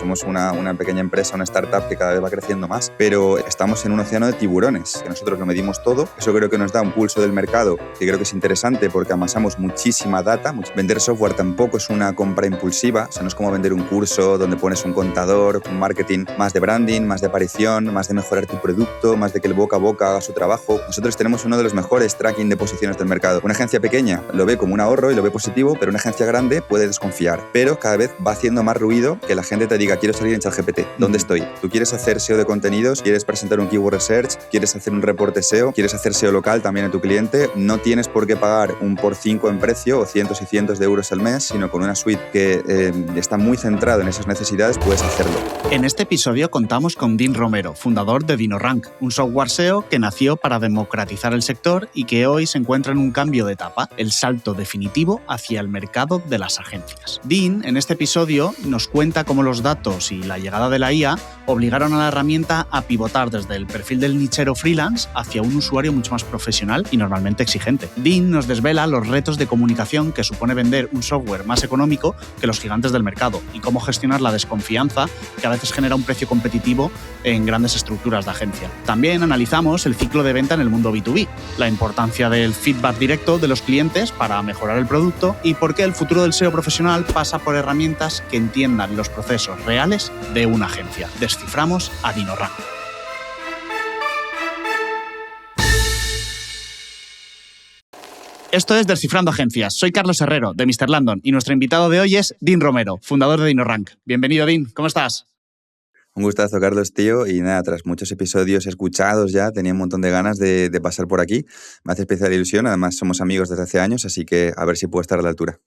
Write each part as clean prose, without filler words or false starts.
somos una pequeña empresa, una startup que cada vez va creciendo más, pero estamos en un océano de tiburones, que nosotros lo medimos todo. Eso creo que nos da un pulso del mercado, que creo que es interesante porque amasamos muchísima data. Vender software tampoco es una compra impulsiva, o sea, no es como vender un curso donde pones un contador, un marketing más de branding, más de aparición, más de mejorar tu producto, más de que el boca a boca haga su trabajo. Nosotros tenemos uno de los mejores tracking de posiciones del mercado. Una agencia pequeña lo ve como un ahorro y lo ve positivo, pero una agencia grande puede desconfiar. Pero cada vez va haciendo más ruido que la gente te diga, quiero salir en ChatGPT, ¿dónde estoy? Tú quieres hacer SEO de contenidos, quieres presentar un keyword research, quieres hacer un reporte SEO, quieres hacer SEO local también a tu cliente, no tienes por qué pagar un por 5 en precio o cientos y cientos de euros al mes, sino con una suite que está muy centrado en esas necesidades, puedes hacerlo. En este episodio contamos con Dean Romero, fundador de DinoRank, un software SEO que nació para democratizar el sector y que hoy se encuentra en un cambio de etapa, el salto definitivo hacia el mercado de las agencias. Dean, en este episodio, nos cuenta cómo los datos y la llegada de la IA obligaron a la herramienta a pivotar desde el perfil del nichero freelance hacia un usuario mucho más profesional y normalmente exigente. Dean nos desvela los retos de comunicación que supone vender un software más económico que los gigantes del mercado y cómo gestionar la desconfianza que a veces genera un precio competitivo en grandes estructuras de agencia. También analizamos el ciclo de venta en el mundo B2B, la importancia del feedback directo de los clientes para mejorar el producto y por qué el futuro del SEO profesional pasa por herramientas que entiendan los procesos reales de una agencia. Desciframos a DinoRank. Esto es Descifrando Agencias. Soy Carlos Herrero, de Mr. Landon, y nuestro invitado de hoy es Dean Romero, fundador de DinoRank. Bienvenido, Dean. ¿Cómo estás? Un gustazo, Carlos, tío. Y nada, tras muchos episodios escuchados ya, tenía un montón de ganas de pasar por aquí. Me hace especial ilusión. Además, somos amigos desde hace años, así que a ver si puedo estar a la altura.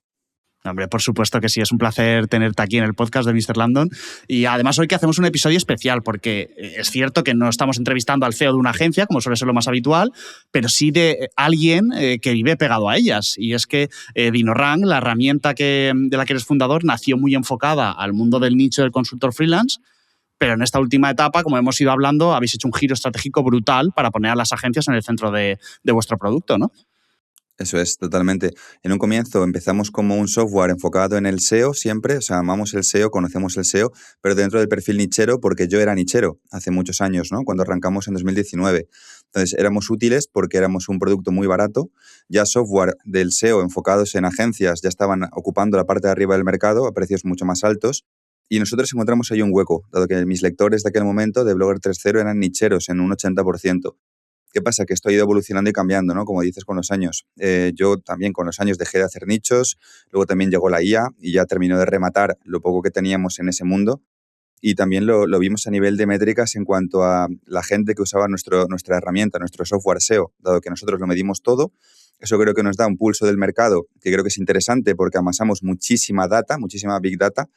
Hombre, por supuesto que sí, es un placer tenerte aquí en el podcast de Mr. Landon. Y además hoy que hacemos un episodio especial, porque es cierto que no estamos entrevistando al CEO de una agencia, como suele ser lo más habitual, pero sí de alguien que vive pegado a ellas. Y es que DinoRank, la herramienta de la que eres fundador, nació muy enfocada al mundo del nicho del consultor freelance, pero en esta última etapa, como hemos ido hablando, habéis hecho un giro estratégico brutal para poner a las agencias en el centro de vuestro producto, ¿no? Eso es, totalmente. En un comienzo empezamos como un software enfocado en el SEO siempre, o sea, amamos el SEO, conocemos el SEO, pero dentro del perfil nichero, porque yo era nichero hace muchos años, ¿no? Cuando arrancamos en 2019. Entonces, éramos útiles porque éramos un producto muy barato. Ya software del SEO enfocados en agencias ya estaban ocupando la parte de arriba del mercado a precios mucho más altos. Y nosotros encontramos ahí un hueco, dado que mis lectores de aquel momento de Blogger 3.0 eran nicheros en un 80%. ¿Qué pasa? Que esto ha ido evolucionando y cambiando, ¿no? Como dices, con los años. Yo también con los años dejé de hacer nichos, luego también llegó la IA y ya terminó de rematar lo poco que teníamos en ese mundo. Y también lo vimos a nivel de métricas en cuanto a la gente que usaba nuestra herramienta, nuestro software SEO, dado que nosotros lo medimos todo. Eso creo que nos da un pulso del mercado que creo que es interesante porque amasamos muchísima data, muchísima big data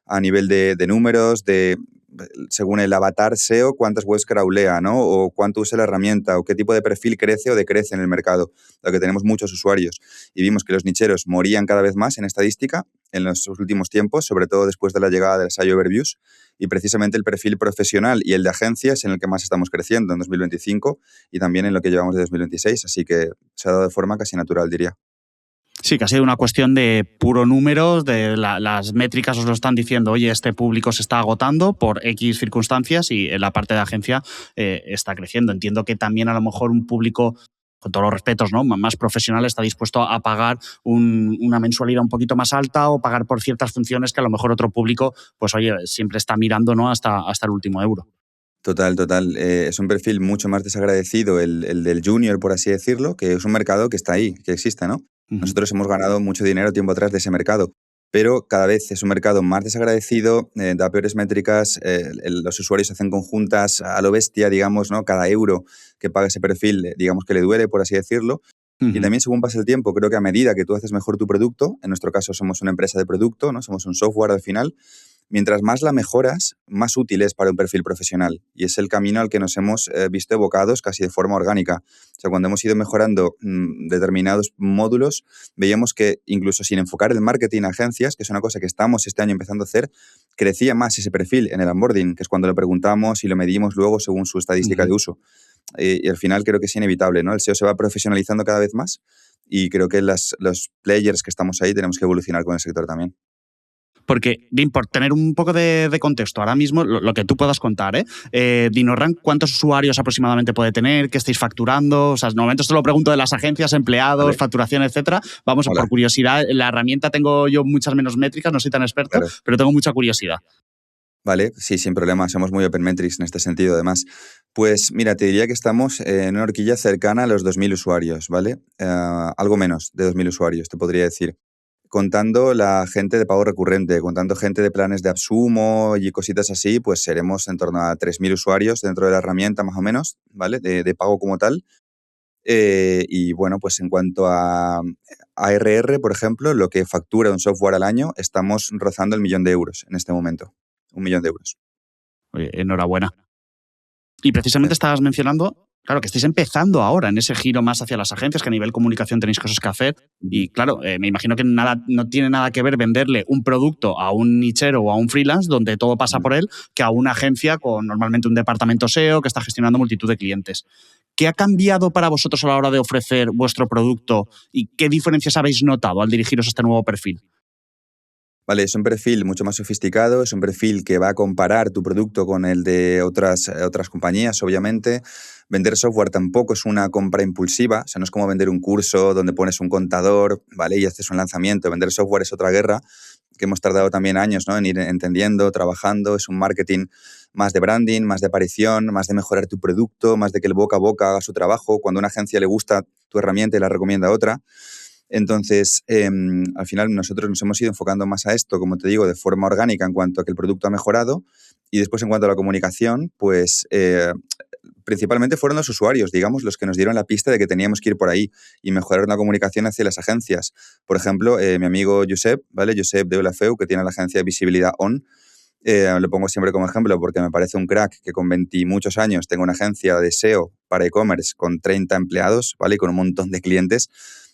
a nivel de números, según el avatar SEO, cuántas webs crawlea, ¿no? O cuánto usa la herramienta, o qué tipo de perfil crece o decrece en el mercado, dado que tenemos muchos usuarios. Y vimos que los nicheros morían cada vez más en estadística en los últimos tiempos, sobre todo después de la llegada de las AI Overviews, y precisamente el perfil profesional y el de agencias es en el que más estamos creciendo en 2025 y también en lo que llevamos de 2026, así que se ha dado de forma casi natural, diría. Sí, que ha sido una cuestión de puro números, de las métricas os lo están diciendo, oye, este público se está agotando por X circunstancias y en la parte de agencia está creciendo. Entiendo que también a lo mejor un público, con todos los respetos, ¿no?, más profesional está dispuesto a pagar una mensualidad un poquito más alta o pagar por ciertas funciones que a lo mejor otro público, pues oye, siempre está mirando, ¿no?, hasta el último euro. Total. Es un perfil mucho más desagradecido el del junior, por así decirlo, que es un mercado que está ahí, que existe, ¿no? Uh-huh. Nosotros hemos ganado mucho dinero tiempo atrás de ese mercado, pero cada vez es un mercado más desagradecido, da peores métricas, los usuarios hacen conjuntas a lo bestia, digamos, ¿no? Cada euro que paga ese perfil, digamos que le duele, por así decirlo. Uh-huh. Y también según pasa el tiempo, creo que a medida que tú haces mejor tu producto, en nuestro caso somos una empresa de producto, ¿no? Somos un software al final. Mientras más la mejoras, más útil es para un perfil profesional. Y es el camino al que nos hemos visto evocados casi de forma orgánica. O sea, cuando hemos ido mejorando determinados módulos, veíamos que incluso sin enfocar el marketing a agencias, que es una cosa que estamos este año empezando a hacer, crecía más ese perfil en el onboarding, que es cuando lo preguntamos y lo medimos luego según su estadística de uso. Y al final creo que es inevitable, ¿no? El SEO se va profesionalizando cada vez más y creo que los players que estamos ahí tenemos que evolucionar con el sector también. Porque, Dean, por tener un poco de contexto, ahora mismo, lo que tú puedas contar, DinoRank, ¿cuántos usuarios aproximadamente puede tener? ¿Qué estáis facturando? O sea, normalmente esto lo pregunto de las agencias, empleados, ¿Vale? facturación, etcétera. Vamos, Hola, por curiosidad, la herramienta tengo yo muchas menos métricas, no soy tan experto, claro. pero tengo mucha curiosidad. Vale, sí, sin problema. Somos muy open metrics en este sentido, además. Pues mira, te diría que estamos en una horquilla cercana a los 2.000 usuarios, ¿vale? Algo menos de 2.000 usuarios, te podría decir. Contando la gente de pago recurrente, contando gente de planes de AppSumo y cositas así, pues seremos en torno a 3.000 usuarios dentro de la herramienta, más o menos, ¿vale? De pago como tal. Y bueno, pues en cuanto a ARR, por ejemplo, lo que factura un software al año, estamos rozando el 1.000.000 de euros en este momento. 1.000.000 de euros. Oye, enhorabuena. Y precisamente estabas mencionando, claro, que estáis empezando ahora en ese giro más hacia las agencias, que a nivel comunicación tenéis cosas que hacer. Ujú. Y claro, me imagino que no tiene nada que ver venderle un producto a un nichero o a un freelance, donde todo pasa Ujú. por él, que a una agencia con normalmente un departamento SEO que está gestionando multitud de clientes. ¿Qué ha cambiado para vosotros a la hora de ofrecer vuestro producto y qué diferencias habéis notado al dirigiros a este nuevo perfil? Vale, es un perfil mucho más sofisticado, es un perfil que va a comparar tu producto con el de otras compañías, obviamente. Vender software tampoco es una compra impulsiva, o sea, no es como vender un curso donde pones un contador, ¿vale? Y haces un lanzamiento. Vender software es otra guerra que hemos tardado también años, ¿no? En ir entendiendo, trabajando. Es un marketing más de branding, más de aparición, más de mejorar tu producto, más de que el boca a boca haga su trabajo. Cuando a una agencia le gusta tu herramienta y la recomienda a otra. Entonces, al final nosotros nos hemos ido enfocando más a esto, como te digo, de forma orgánica en cuanto a que el producto ha mejorado y después en cuanto a la comunicación, pues principalmente fueron los usuarios, digamos, los que nos dieron la pista de que teníamos que ir por ahí y mejorar la comunicación hacia las agencias. Por ejemplo, mi amigo Josep, ¿vale? Josep de Olafeu, que tiene la agencia de visibilidad ON, lo pongo siempre como ejemplo porque me parece un crack que con 20 y muchos años tenga una agencia de SEO para e-commerce con 30 empleados, ¿vale? Y con un montón de clientes,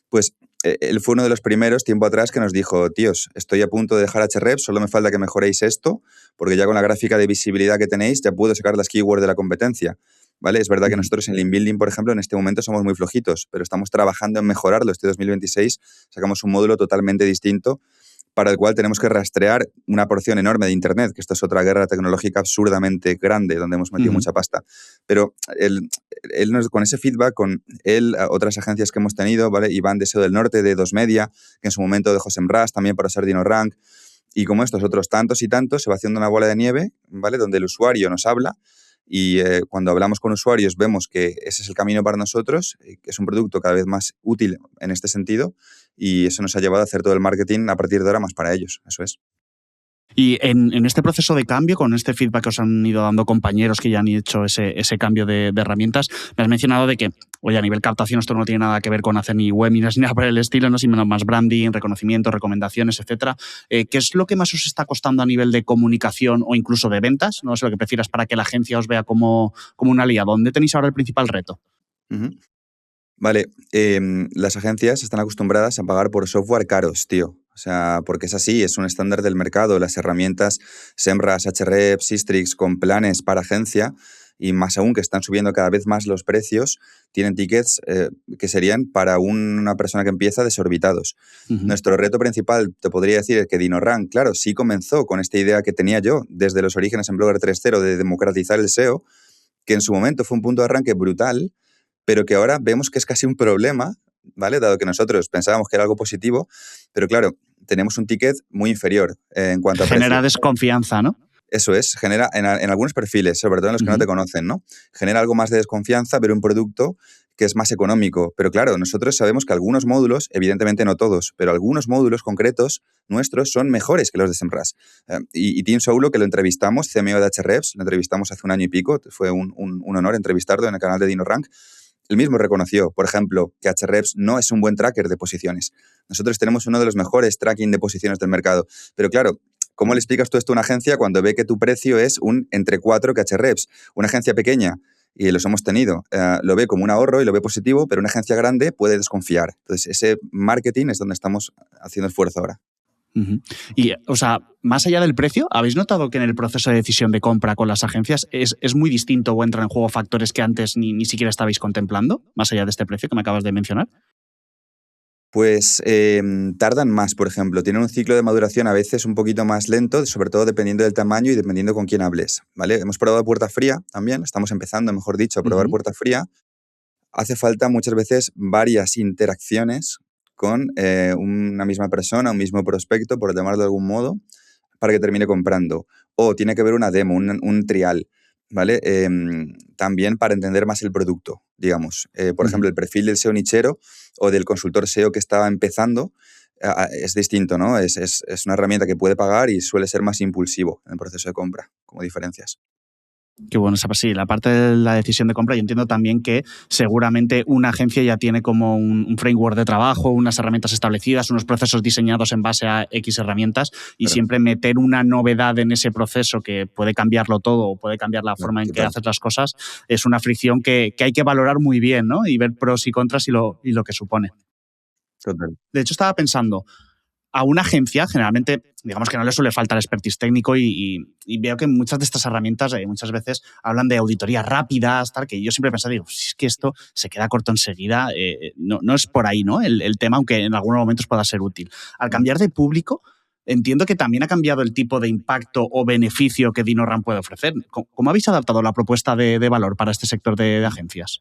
pues él fue uno de los primeros tiempo atrás que nos dijo, tíos, estoy a punto de dejar Ahrefs, solo me falta que mejoréis esto, porque ya con la gráfica de visibilidad que tenéis ya puedo sacar las keywords de la competencia. ¿Vale? Es verdad que nosotros en Lean Building, por ejemplo, en este momento somos muy flojitos, pero estamos trabajando en mejorarlo. Este 2026 sacamos un módulo totalmente distinto para el cual tenemos que rastrear una porción enorme de Internet, que esto es otra guerra tecnológica absurdamente grande, donde hemos metido mucha pasta. Pero con ese feedback, con él, otras agencias que hemos tenido, ¿vale? Iván de SEO del Norte, de Dos Media, que en su momento dejó Semrush también para ser DinoRank, y como estos otros tantos y tantos, se va haciendo una bola de nieve, ¿vale? Donde el usuario nos habla y cuando hablamos con usuarios vemos que ese es el camino para nosotros, que es un producto cada vez más útil en este sentido y eso nos ha llevado a hacer todo el marketing a partir de ahora más para ellos, eso es. Y en este proceso de cambio, con este feedback que os han ido dando compañeros que ya han hecho ese cambio de herramientas, me has mencionado de que, oye, a nivel captación esto no tiene nada que ver con hacer ni webinars ni nada por el estilo, ¿no? Sino más branding, reconocimiento, recomendaciones, etcétera. ¿Qué es lo que más os está costando a nivel de comunicación o incluso de ventas? No sé lo que prefieras para que la agencia os vea como un aliado. ¿Dónde tenéis ahora el principal reto? Uh-huh. Vale, las agencias están acostumbradas a pagar por software caros, tío. O sea, porque es así, es un estándar del mercado. Las herramientas Semrush, Ahrefs, Sistrix con planes para agencia y más aún que están subiendo cada vez más los precios, tienen tickets que serían para una persona que empieza desorbitados. Nuestro reto principal, te podría decir, es que DinoRank, claro, sí comenzó con esta idea que tenía yo desde los orígenes en Blogger 3.0 de democratizar el SEO, que en su momento fue un punto de arranque brutal, pero que ahora vemos que es casi un problema, ¿vale? Dado que nosotros pensábamos que era algo positivo, pero claro, tenemos un ticket muy inferior en cuanto a Genera precio. desconfianza, ¿no? Eso es, genera en algunos perfiles, sobre todo en los que no te conocen, ¿no? Genera algo más de desconfianza ver un producto que es más económico. Pero claro, nosotros sabemos que algunos módulos, evidentemente no todos, pero algunos módulos concretos nuestros son mejores que los de Semrush. Y Tim Soulo, que lo entrevistamos, CMO de Ahrefs, lo entrevistamos hace un año y pico, fue un honor entrevistarlo en el canal de DinoRank. Él mismo reconoció, por ejemplo, que Ahrefs no es un buen tracker de posiciones. Nosotros tenemos uno de los mejores tracking de posiciones del mercado. Pero claro, ¿cómo le explicas tú esto a una agencia cuando ve que tu precio es un entre 4 que Ahrefs? Una agencia pequeña, y los hemos tenido, lo ve como un ahorro y lo ve positivo, pero una agencia grande puede desconfiar. Entonces, ese marketing es donde estamos haciendo esfuerzo ahora. Y, o sea, más allá del precio, ¿habéis notado que en el proceso de decisión de compra con las agencias es muy distinto o entran en juego factores que antes ni siquiera estabais contemplando, más allá de este precio que me acabas de mencionar? Pues tardan más, por ejemplo. Tienen un ciclo de maduración a veces un poquito más lento, sobre todo dependiendo del tamaño y dependiendo con quién hables, ¿vale? Hemos probado puerta fría también, estamos empezando, mejor dicho, a probar Ujú. puerta fría. Hace falta muchas veces varias interacciones con una misma persona, un mismo prospecto, por llamarlo de algún modo, para que termine comprando. O tiene que haber una demo, un trial, ¿vale? También para entender más el producto, digamos. Por ejemplo, Ujú. el perfil del SEO nichero o del consultor SEO que está empezando es distinto, ¿no? Es una herramienta que puede pagar y suele ser más impulsivo en el proceso de compra, como diferencias. Qué bueno, sí, la parte de la decisión de compra, yo entiendo también que seguramente una agencia ya tiene como un framework de trabajo, unas herramientas establecidas, unos procesos diseñados en base a X herramientas y Claro, siempre meter una novedad en ese proceso que puede cambiarlo todo o puede cambiar la claro, forma en que total, haces las cosas, es una fricción que hay que valorar muy bien, ¿no? Y ver pros y contras y lo que supone. total. De hecho, estaba pensando, a una agencia, generalmente, digamos que no le suele faltar expertise técnico y veo que muchas de estas herramientas muchas veces hablan de auditorías rápidas, tal, que yo siempre he pensado, digo, si es que esto se queda corto enseguida, no es por ahí, ¿no? El tema, aunque en algunos momentos pueda ser útil. Al Mm. cambiar de público, entiendo que también ha cambiado el tipo de impacto o beneficio que DinoRam puede ofrecer. ¿Cómo habéis adaptado la propuesta de valor para este sector de agencias?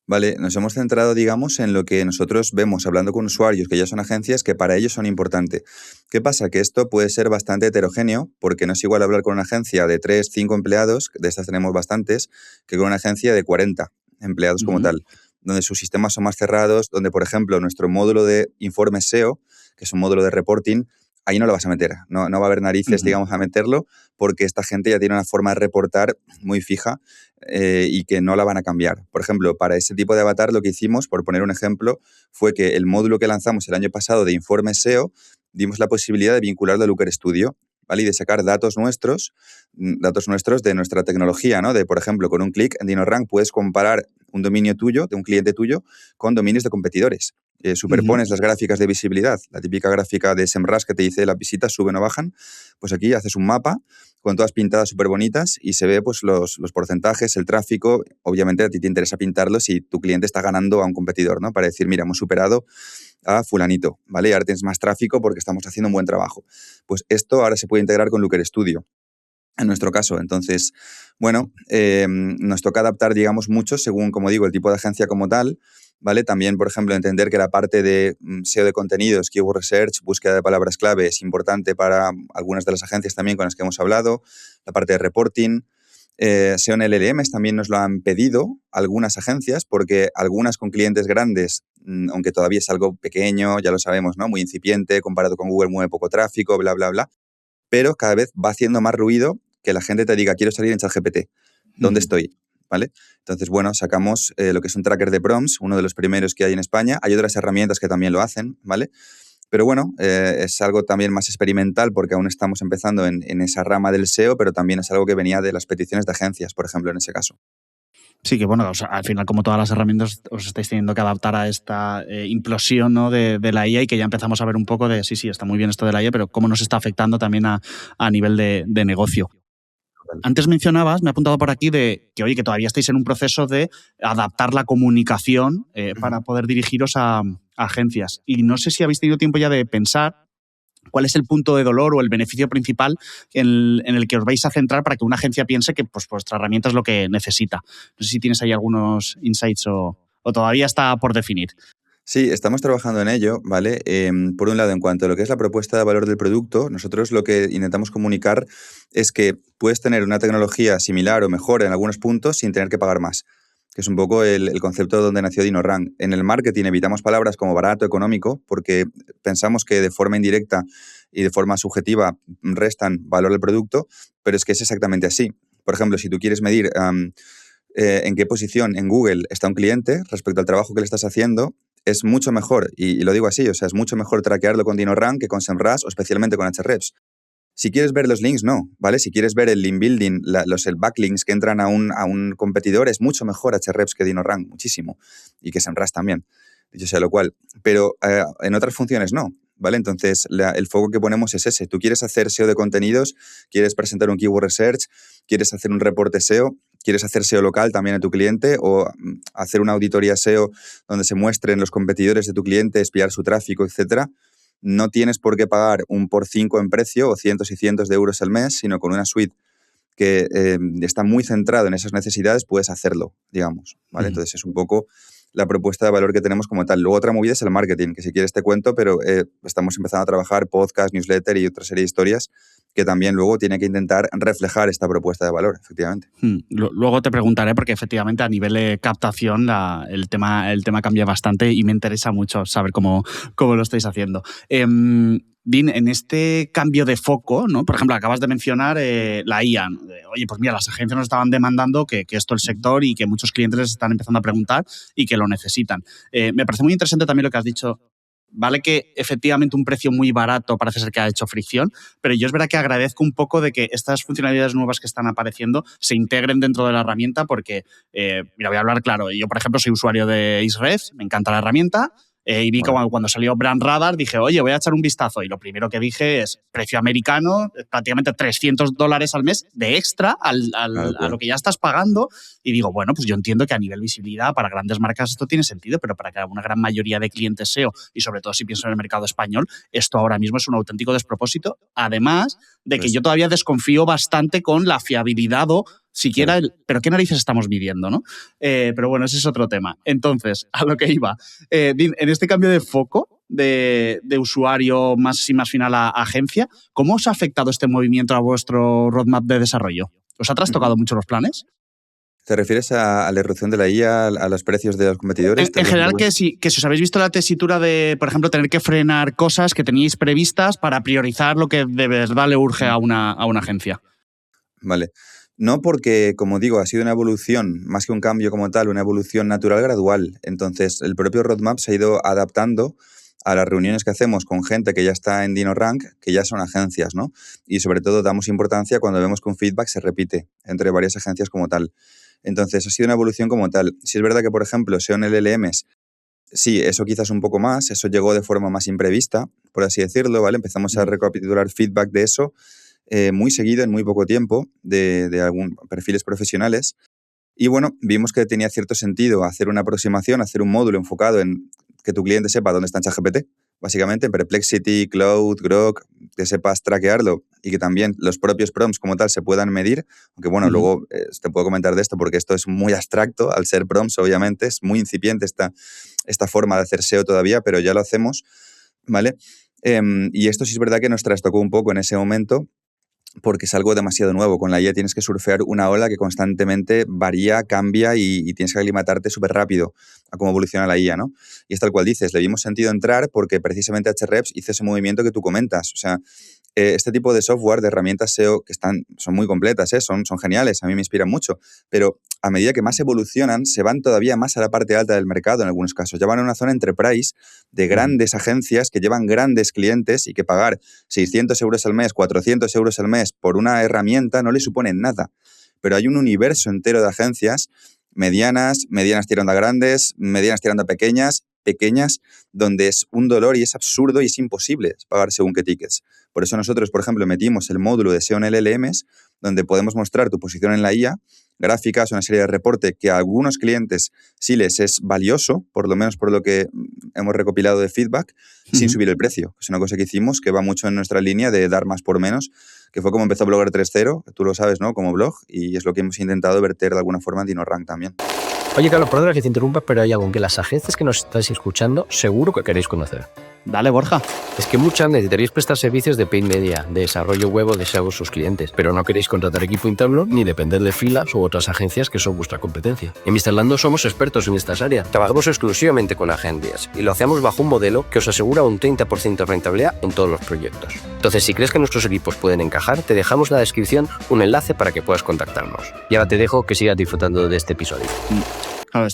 Vale, nos hemos centrado, digamos, en lo que nosotros vemos hablando con usuarios que ya son agencias que para ellos son importantes. ¿Qué pasa? Que esto puede ser bastante heterogéneo porque no es igual hablar con una agencia de 3, 5 empleados, de estas tenemos bastantes, que con una agencia de 40 empleados como Ujú, tal, donde sus sistemas son más cerrados, donde, por ejemplo, nuestro módulo de informes SEO, que es un módulo de reporting, ahí no lo vas a meter, no va a haber narices, ujú, digamos, a meterlo, porque esta gente ya tiene una forma de reportar muy fija y que no la van a cambiar. Por ejemplo, para ese tipo de avatar lo que hicimos, por poner un ejemplo, fue que el módulo que lanzamos el año pasado de informe SEO, dimos la posibilidad de vincularlo a Looker Studio, ¿vale? Y de sacar datos nuestros de nuestra tecnología, ¿no? De, por ejemplo, con un clic en DinoRank puedes comparar un dominio tuyo, de un cliente tuyo, con dominios de competidores. ujú. Superpones las gráficas de visibilidad, la típica gráfica de SEMrush que te dice las visitas suben o bajan, pues aquí haces un mapa con todas pintadas súper bonitas y se ve pues los porcentajes, el tráfico. Obviamente a ti te interesa pintarlo si tu cliente está ganando a un competidor, ¿no? Para decir, mira, hemos superado a fulanito, ¿vale? Y ahora tienes más tráfico porque estamos haciendo un buen trabajo. Pues esto ahora se puede integrar con Looker Studio, en nuestro caso. Entonces, bueno, nos toca adaptar, digamos, mucho según, como digo, el tipo de agencia como tal, ¿vale? También, por ejemplo, entender que la parte de SEO de contenidos, keyword research, búsqueda de palabras clave es importante para algunas de las agencias también con las que hemos hablado, la parte de reporting. SEO en LLMs también nos lo han pedido algunas agencias, porque algunas con clientes grandes, aunque todavía es algo pequeño, ya lo sabemos, ¿no? Muy incipiente, comparado con Google, mueve poco tráfico, bla, bla, bla, pero cada vez va haciendo más ruido que la gente te diga, quiero salir en ChatGPT, ¿dónde Ujú. estoy? ¿Vale? Entonces, bueno, sacamos lo que es un tracker de prompts, uno de los primeros que hay en España. Hay otras herramientas que también lo hacen, ¿vale? Pero bueno, es algo también más experimental porque aún estamos empezando en esa rama del SEO, pero también es algo que venía de las peticiones de agencias, por ejemplo, en ese caso. Sí, que bueno, o sea, al final, como todas las herramientas, os estáis teniendo que adaptar a esta implosión, ¿no? de la IA y que ya empezamos a ver un poco de, sí, está muy bien esto de la IA, pero cómo nos está afectando también a nivel de negocio. Antes mencionabas, me he apuntado por aquí, de que, oye, que todavía estáis en un proceso de adaptar la comunicación para Ujú. poder dirigiros a agencias. Y no sé si habéis tenido tiempo ya de pensar cuál es el punto de dolor o el beneficio principal en el que os vais a centrar para que una agencia piense que pues, vuestra herramienta es lo que necesita. No sé si tienes ahí algunos insights o todavía está por definir. Sí, estamos trabajando en ello, ¿vale? Por un lado, en cuanto a lo que es la propuesta de valor del producto, nosotros lo que intentamos comunicar es que puedes tener una tecnología similar o mejor en algunos puntos sin tener que pagar más, que es un poco el concepto donde nació DinoRank. En el marketing evitamos palabras como barato, económico, porque pensamos que de forma indirecta y de forma subjetiva restan valor al producto, pero es que es exactamente así. Por ejemplo, si tú quieres medir en qué posición en Google está un cliente respecto al trabajo que le estás haciendo, es mucho mejor, y lo digo así, o sea, es mucho mejor traquearlo con DinoRank que con SEMrush o especialmente con Ahrefs. Si quieres ver los links, no, ¿vale? Si quieres ver el link building, el backlinks que entran a un competidor, es mucho mejor Ahrefs que DinoRank, muchísimo, y que SEMrush también, dicho sea lo cual. Pero en otras funciones no, ¿vale? Entonces, el foco que ponemos es ese. Tú quieres hacer SEO de contenidos, quieres presentar un keyword research, quieres hacer un reporte SEO, quieres hacer SEO local también a tu cliente o hacer una auditoría SEO donde se muestren los competidores de tu cliente, espiar su tráfico, etcétera, no tienes por qué pagar un por 5 en precio o cientos y cientos de euros al mes, sino con una suite que está muy centrado en esas necesidades, puedes hacerlo, digamos, ¿vale? Entonces es un poco la propuesta de valor que tenemos como tal. Luego otra movida es el marketing, que si quieres te cuento, pero estamos empezando a trabajar podcast, newsletter y otra serie de historias que también luego tiene que intentar reflejar esta propuesta de valor, efectivamente. Luego te preguntaré, porque efectivamente a nivel de captación el tema cambia bastante y me interesa mucho saber cómo lo estáis haciendo. Dean, en este cambio de foco, ¿no? Por ejemplo, acabas de mencionar la IA. Oye, pues mira, las agencias nos estaban demandando que esto es el sector y que muchos clientes les están empezando a preguntar y que lo necesitan. Me parece muy interesante también lo que has dicho. Vale que efectivamente un precio muy barato parece ser que ha hecho fricción, pero yo es verdad que agradezco un poco de que estas funcionalidades nuevas que están apareciendo se integren dentro de la herramienta porque, mira, voy a hablar claro, yo por ejemplo soy usuario de Ahrefs, me encanta la herramienta, y vi que cuando salió Brand Radar dije, oye, voy a echar un vistazo. Y lo primero que dije es precio americano, prácticamente $300 al mes de extra a lo que ya estás pagando. Y digo, bueno, pues yo entiendo que a nivel visibilidad para grandes marcas esto tiene sentido, pero para una gran mayoría de clientes SEO, y sobre todo si pienso en el mercado español, esto ahora mismo es un auténtico despropósito. Además de que yo todavía desconfío bastante con la fiabilidad o siquiera pero qué narices estamos midiendo, ¿no? Pero bueno, ese es otro tema. Entonces, a lo que iba. En este cambio de foco de usuario más final a agencia, ¿cómo os ha afectado este movimiento a vuestro roadmap de desarrollo? ¿Os ha trastocado mucho los planes? ¿Te refieres a la erupción de la IA, a los precios de los competidores? En general, que si os habéis visto la tesitura de, por ejemplo, tener que frenar cosas que teníais previstas para priorizar lo que de verdad le urge a una agencia. Vale. No, porque, como digo, ha sido una evolución, más que un cambio como tal, una evolución natural gradual. Entonces, el propio roadmap se ha ido adaptando a las reuniones que hacemos con gente que ya está en DinoRank, que ya son agencias, ¿no? Y sobre todo damos importancia cuando vemos que un feedback se repite entre varias agencias como tal. Entonces, ha sido una evolución como tal. Si es verdad que, por ejemplo, SEO en LLMs, sí, eso quizás un poco más, eso llegó de forma más imprevista, por así decirlo, ¿vale? Empezamos a recapitular feedback de eso muy seguido, en muy poco tiempo, de algún perfiles profesionales. Y bueno, vimos que tenía cierto sentido hacer una aproximación, hacer un módulo enfocado en que tu cliente sepa dónde está en ChatGPT, básicamente en Perplexity, Cloud, Grok, que sepas traquearlo y que también los propios prompts como tal se puedan medir. Aunque bueno, luego te puedo comentar de esto porque esto es muy abstracto, al ser prompts obviamente, es muy incipiente esta forma de hacer SEO todavía, pero ya lo hacemos, ¿vale? Y esto sí es verdad que nos trastocó un poco en ese momento, porque es algo demasiado nuevo. Con la IA tienes que surfear una ola que constantemente varía, cambia y tienes que aclimatarte súper rápido a cómo evoluciona la IA, ¿no? Y es tal cual dices, le vimos sentido entrar porque precisamente Ahrefs hizo ese movimiento que tú comentas. O sea, este tipo de software, de herramientas SEO que son muy completas, son geniales, a mí me inspiran mucho, pero a medida que más evolucionan, se van todavía más a la parte alta del mercado en algunos casos. Ya van a una zona enterprise de grandes agencias que llevan grandes clientes y que pagar 600 euros al mes, 400 euros al mes por una herramienta no le supone nada. Pero hay un universo entero de agencias medianas tirando a grandes, medianas tirando a pequeñas, donde es un dolor y es absurdo y es imposible pagar según qué tickets. Por eso nosotros, por ejemplo, metimos el módulo de SEO en LLMs, donde podemos mostrar tu posición en la IA, gráficas, una serie de reporte que a algunos clientes sí les es valioso, por lo menos por lo que hemos recopilado de feedback, sin subir el precio. Es una cosa que hicimos que va mucho en nuestra línea de dar más por menos, que fue como empezó Blogger 3.0, tú lo sabes, ¿no? Como blog, y es lo que hemos intentado verter de alguna forma en DinoRank también. Oye, Carlos, perdona que te interrumpa, pero hay algo que las agencias que nos estáis escuchando seguro que queréis conocer. Dale, Borja. Es que muchas necesitaréis prestar servicios de paid media, de desarrollo web o de SEO a sus clientes, pero no queréis contratar equipo interno ni depender de filas u otras agencias que son vuestra competencia. En Mr. Lando somos expertos en estas áreas. Trabajamos exclusivamente con agencias y lo hacemos bajo un modelo que os asegura un 30% de rentabilidad en todos los proyectos. Entonces, si crees que nuestros equipos pueden encajar, te dejamos en la descripción un enlace para que puedas contactarnos. Y ahora te dejo que sigas disfrutando de este episodio. Claro,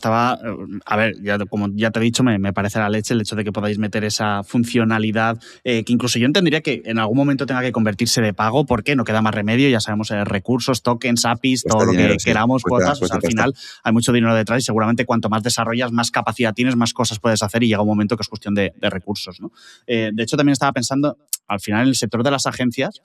a ver, como ya te he dicho, me parece la leche el hecho de que podáis meter esa funcionalidad, que incluso yo entendería que en algún momento tenga que convertirse de pago, porque no queda más remedio, ya sabemos, recursos, tokens, APIs, todo lo que queramos, cuotas, o sea, al final hay mucho dinero detrás y seguramente cuanto más desarrollas, más capacidad tienes, más cosas puedes hacer y llega un momento que es cuestión de recursos, ¿no? De hecho, también estaba pensando, al final, en el sector de las agencias,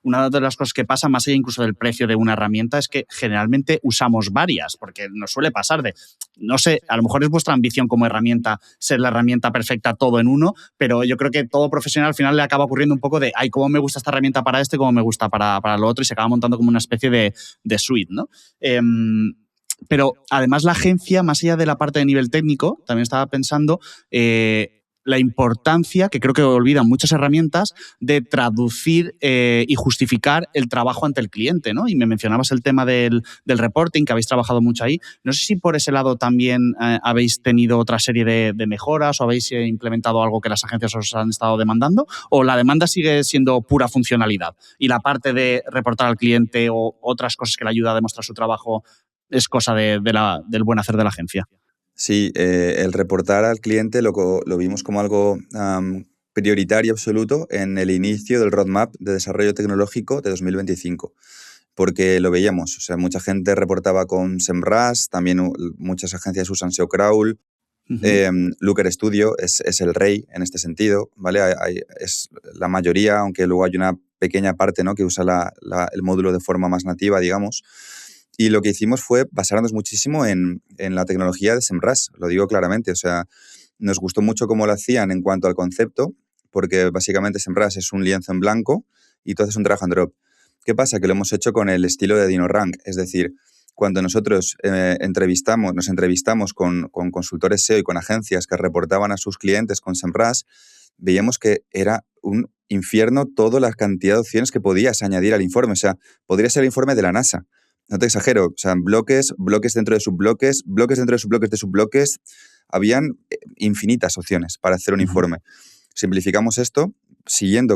una de las cosas que pasa, más allá incluso del precio de una herramienta, es que generalmente usamos varias, porque nos suele pasar de, no sé, a lo mejor es vuestra ambición como herramienta ser la herramienta perfecta todo en uno, pero yo creo que todo profesional al final le acaba ocurriendo un poco de, ay, cómo me gusta esta herramienta para esto y cómo me gusta para lo otro, y se acaba montando como una especie de suite, ¿no? Pero además la agencia, más allá de la parte de nivel técnico, también estaba pensando la importancia, que creo que olvidan muchas herramientas, de traducir y justificar el trabajo ante el cliente, ¿no? Y me mencionabas el tema del reporting, que habéis trabajado mucho ahí. No sé si por ese lado también habéis tenido otra serie de mejoras o habéis implementado algo que las agencias os han estado demandando, o la demanda sigue siendo pura funcionalidad y la parte de reportar al cliente o otras cosas que le ayuda a demostrar su trabajo es cosa del buen hacer de la agencia. Sí, el reportar al cliente lo vimos como algo prioritario absoluto en el inicio del roadmap de desarrollo tecnológico de 2025, porque lo veíamos. O sea, mucha gente reportaba con SEMrush, también muchas agencias usan SEO Crawl. Looker Studio es el rey en este sentido, ¿vale? Es la mayoría, aunque luego hay una pequeña parte, ¿no?, que usa el módulo de forma más nativa, digamos. Y lo que hicimos fue basarnos muchísimo en la tecnología de SEMrush, lo digo claramente. O sea, nos gustó mucho cómo lo hacían en cuanto al concepto, porque básicamente SEMrush es un lienzo en blanco y tú haces un drag and drop. ¿Qué pasa? Que lo hemos hecho con el estilo de DinoRank, es decir, cuando nosotros nos entrevistamos con consultores SEO y con agencias que reportaban a sus clientes con SEMrush, veíamos que era un infierno toda la cantidad de opciones que podías añadir al informe. O sea, podría ser el informe de la NASA. No te exagero, o sea, bloques dentro de subbloques, bloques dentro de subbloques de subbloques. Habían infinitas opciones para hacer un informe. Simplificamos esto,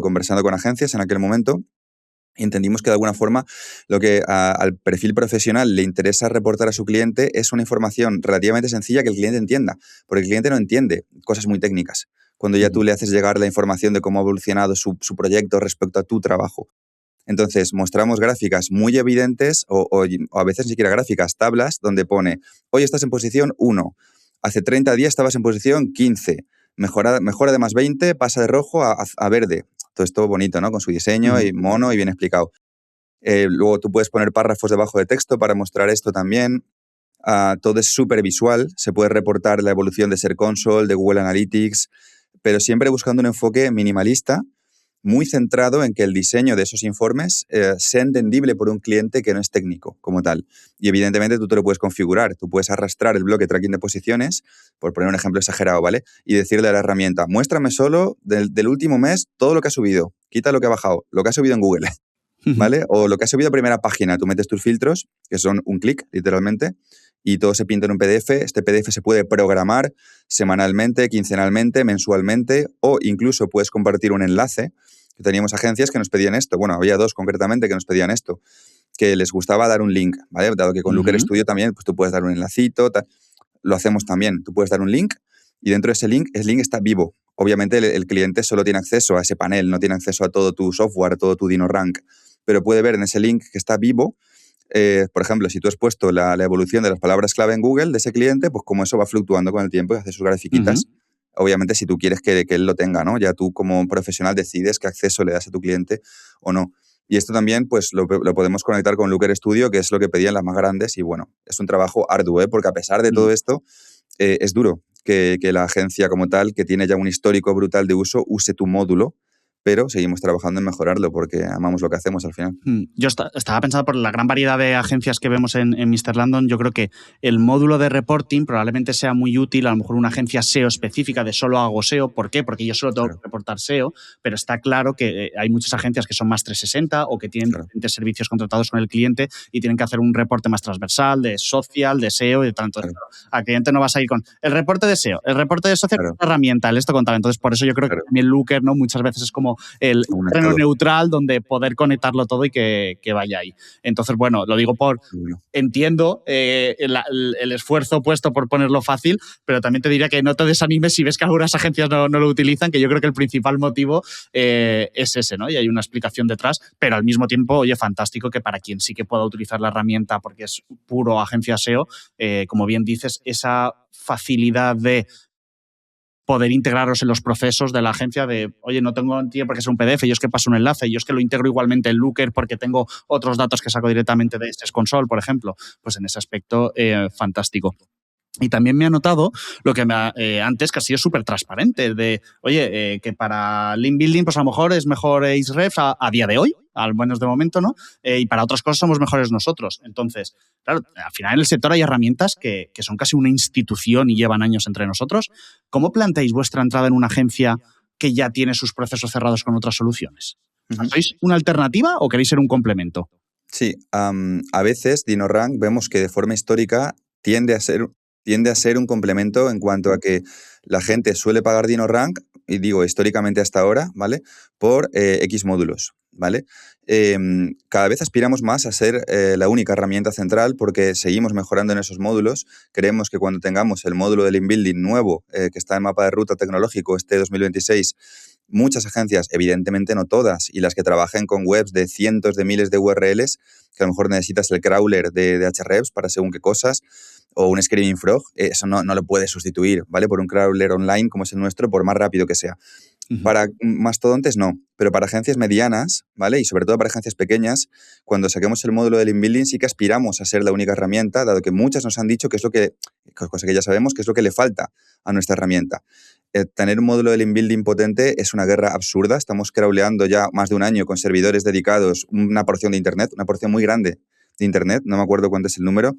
conversando con agencias en aquel momento, y entendimos que de alguna forma lo que al perfil profesional le interesa reportar a su cliente es una información relativamente sencilla que el cliente entienda, porque el cliente no entiende cosas muy técnicas. Cuando ya tú le haces llegar la información de cómo ha evolucionado su proyecto respecto a tu trabajo. Entonces, mostramos gráficas muy evidentes o a veces ni siquiera gráficas, tablas, donde pone, hoy estás en posición 1, hace 30 días estabas en posición 15, mejora de más 20, pasa de rojo a verde. Todo esto bonito, ¿no? Con su diseño y mono y bien explicado. Luego tú puedes poner párrafos debajo de texto para mostrar esto también. Todo es súper visual, se puede reportar la evolución de Search Console, de Google Analytics, pero siempre buscando un enfoque minimalista, muy centrado en que el diseño de esos informes sea entendible por un cliente que no es técnico como tal. Y evidentemente tú te lo puedes configurar. Tú puedes arrastrar el bloque tracking de posiciones, por poner un ejemplo exagerado, ¿vale? Y decirle a la herramienta, muéstrame solo del último mes todo lo que ha subido. Quita lo que ha bajado, lo que ha subido en Google, ¿vale? O lo que ha subido a primera página. Tú metes tus filtros, que son un clic, literalmente, y todo se pinta en un PDF. Este PDF se puede programar semanalmente, quincenalmente, mensualmente, o incluso puedes compartir un enlace. Que teníamos agencias que nos pedían esto. Bueno, había 2 concretamente que nos pedían esto, que les gustaba dar un link, ¿vale? Dado que con Looker Studio también, pues tú puedes dar un enlacito, lo hacemos también. Tú puedes dar un link y dentro de ese link está vivo. Obviamente el cliente solo tiene acceso a ese panel, no tiene acceso a todo tu software, a todo tu DinoRank, pero puede ver en ese link que está vivo. Por ejemplo, si tú has puesto la evolución de las palabras clave en Google de ese cliente, pues como eso va fluctuando con el tiempo y hace sus grafiquitas. Obviamente, si tú quieres que él lo tenga, ¿no? Ya tú como profesional decides qué acceso le das a tu cliente o no. Y esto también pues lo podemos conectar con Looker Studio, que es lo que pedían las más grandes. Y bueno, es un trabajo arduo, porque a pesar de todo esto, es duro que la agencia como tal, que tiene ya un histórico brutal de uso, use tu módulo, pero seguimos trabajando en mejorarlo porque amamos lo que hacemos al final. Yo estaba pensando por la gran variedad de agencias que vemos en Mr. Landon. Yo creo que el módulo de reporting probablemente sea muy útil, a lo mejor una agencia SEO específica de solo hago SEO. ¿Por qué? Porque yo solo tengo que reportar SEO, pero está claro que hay muchas agencias que son más 360 o que tienen diferentes servicios contratados con el cliente y tienen que hacer un reporte más transversal de social, de SEO y de tanto. Al cliente no vas a ir con el reporte de SEO, el reporte de social, la herramienta, esto contaba. Entonces, por eso yo creo que también Looker, ¿no? Muchas veces es como el terreno neutral donde poder conectarlo todo y que vaya ahí. Entonces, bueno, lo digo entiendo el esfuerzo puesto por ponerlo fácil, pero también te diría que no te desanimes si ves que algunas agencias no lo utilizan, que yo creo que el principal motivo es ese, ¿no? Y hay una explicación detrás, pero al mismo tiempo, oye, fantástico que para quien sí que pueda utilizar la herramienta porque es puro agencia SEO, como bien dices, esa facilidad de poder integrarlos en los procesos de la agencia de, oye, no tengo tiempo porque es un PDF, yo es que paso un enlace, yo es que lo integro igualmente en Looker porque tengo otros datos que saco directamente de Search Console, por ejemplo. Pues en ese aspecto, fantástico. Y también me ha notado lo que antes que ha sido súper transparente, de, oye, que para link building pues a lo mejor es mejor Ahrefs a día de hoy, al menos de momento, ¿no? Y para otras cosas somos mejores nosotros. Entonces, claro, al final en el sector hay herramientas que son casi una institución y llevan años entre nosotros. ¿Cómo planteáis vuestra entrada en una agencia que ya tiene sus procesos cerrados con otras soluciones? ¿Sois una alternativa o queréis ser un complemento? Sí, a veces DinoRank vemos que de forma histórica tiende a ser un complemento en cuanto a que la gente suele pagar DinoRank, y digo históricamente hasta ahora, ¿vale? Por X módulos, ¿vale? Cada vez aspiramos más a ser la única herramienta central porque seguimos mejorando en esos módulos. Creemos que cuando tengamos el módulo del inbuilding nuevo, que está en mapa de ruta tecnológico este 2026, muchas agencias, evidentemente no todas, y las que trabajen con webs de cientos de miles de URLs, que a lo mejor necesitas el crawler de Ahrefs para según qué cosas, o un Screaming Frog, eso no lo puedes sustituir, ¿vale? Por un crawler online como es el nuestro, por más rápido que sea. Para mastodontes no, pero para agencias medianas, ¿vale? Y sobre todo para agencias pequeñas, cuando saquemos el módulo del inbuilding sí que aspiramos a ser la única herramienta, dado que muchas nos han dicho que es lo que, cosa que ya sabemos, que es lo que le falta a nuestra herramienta. Tener un módulo del inbuilding potente es una guerra absurda. Estamos crawleando ya más de un año con servidores dedicados, una porción de Internet, una porción muy grande de Internet, no me acuerdo cuánto es el número,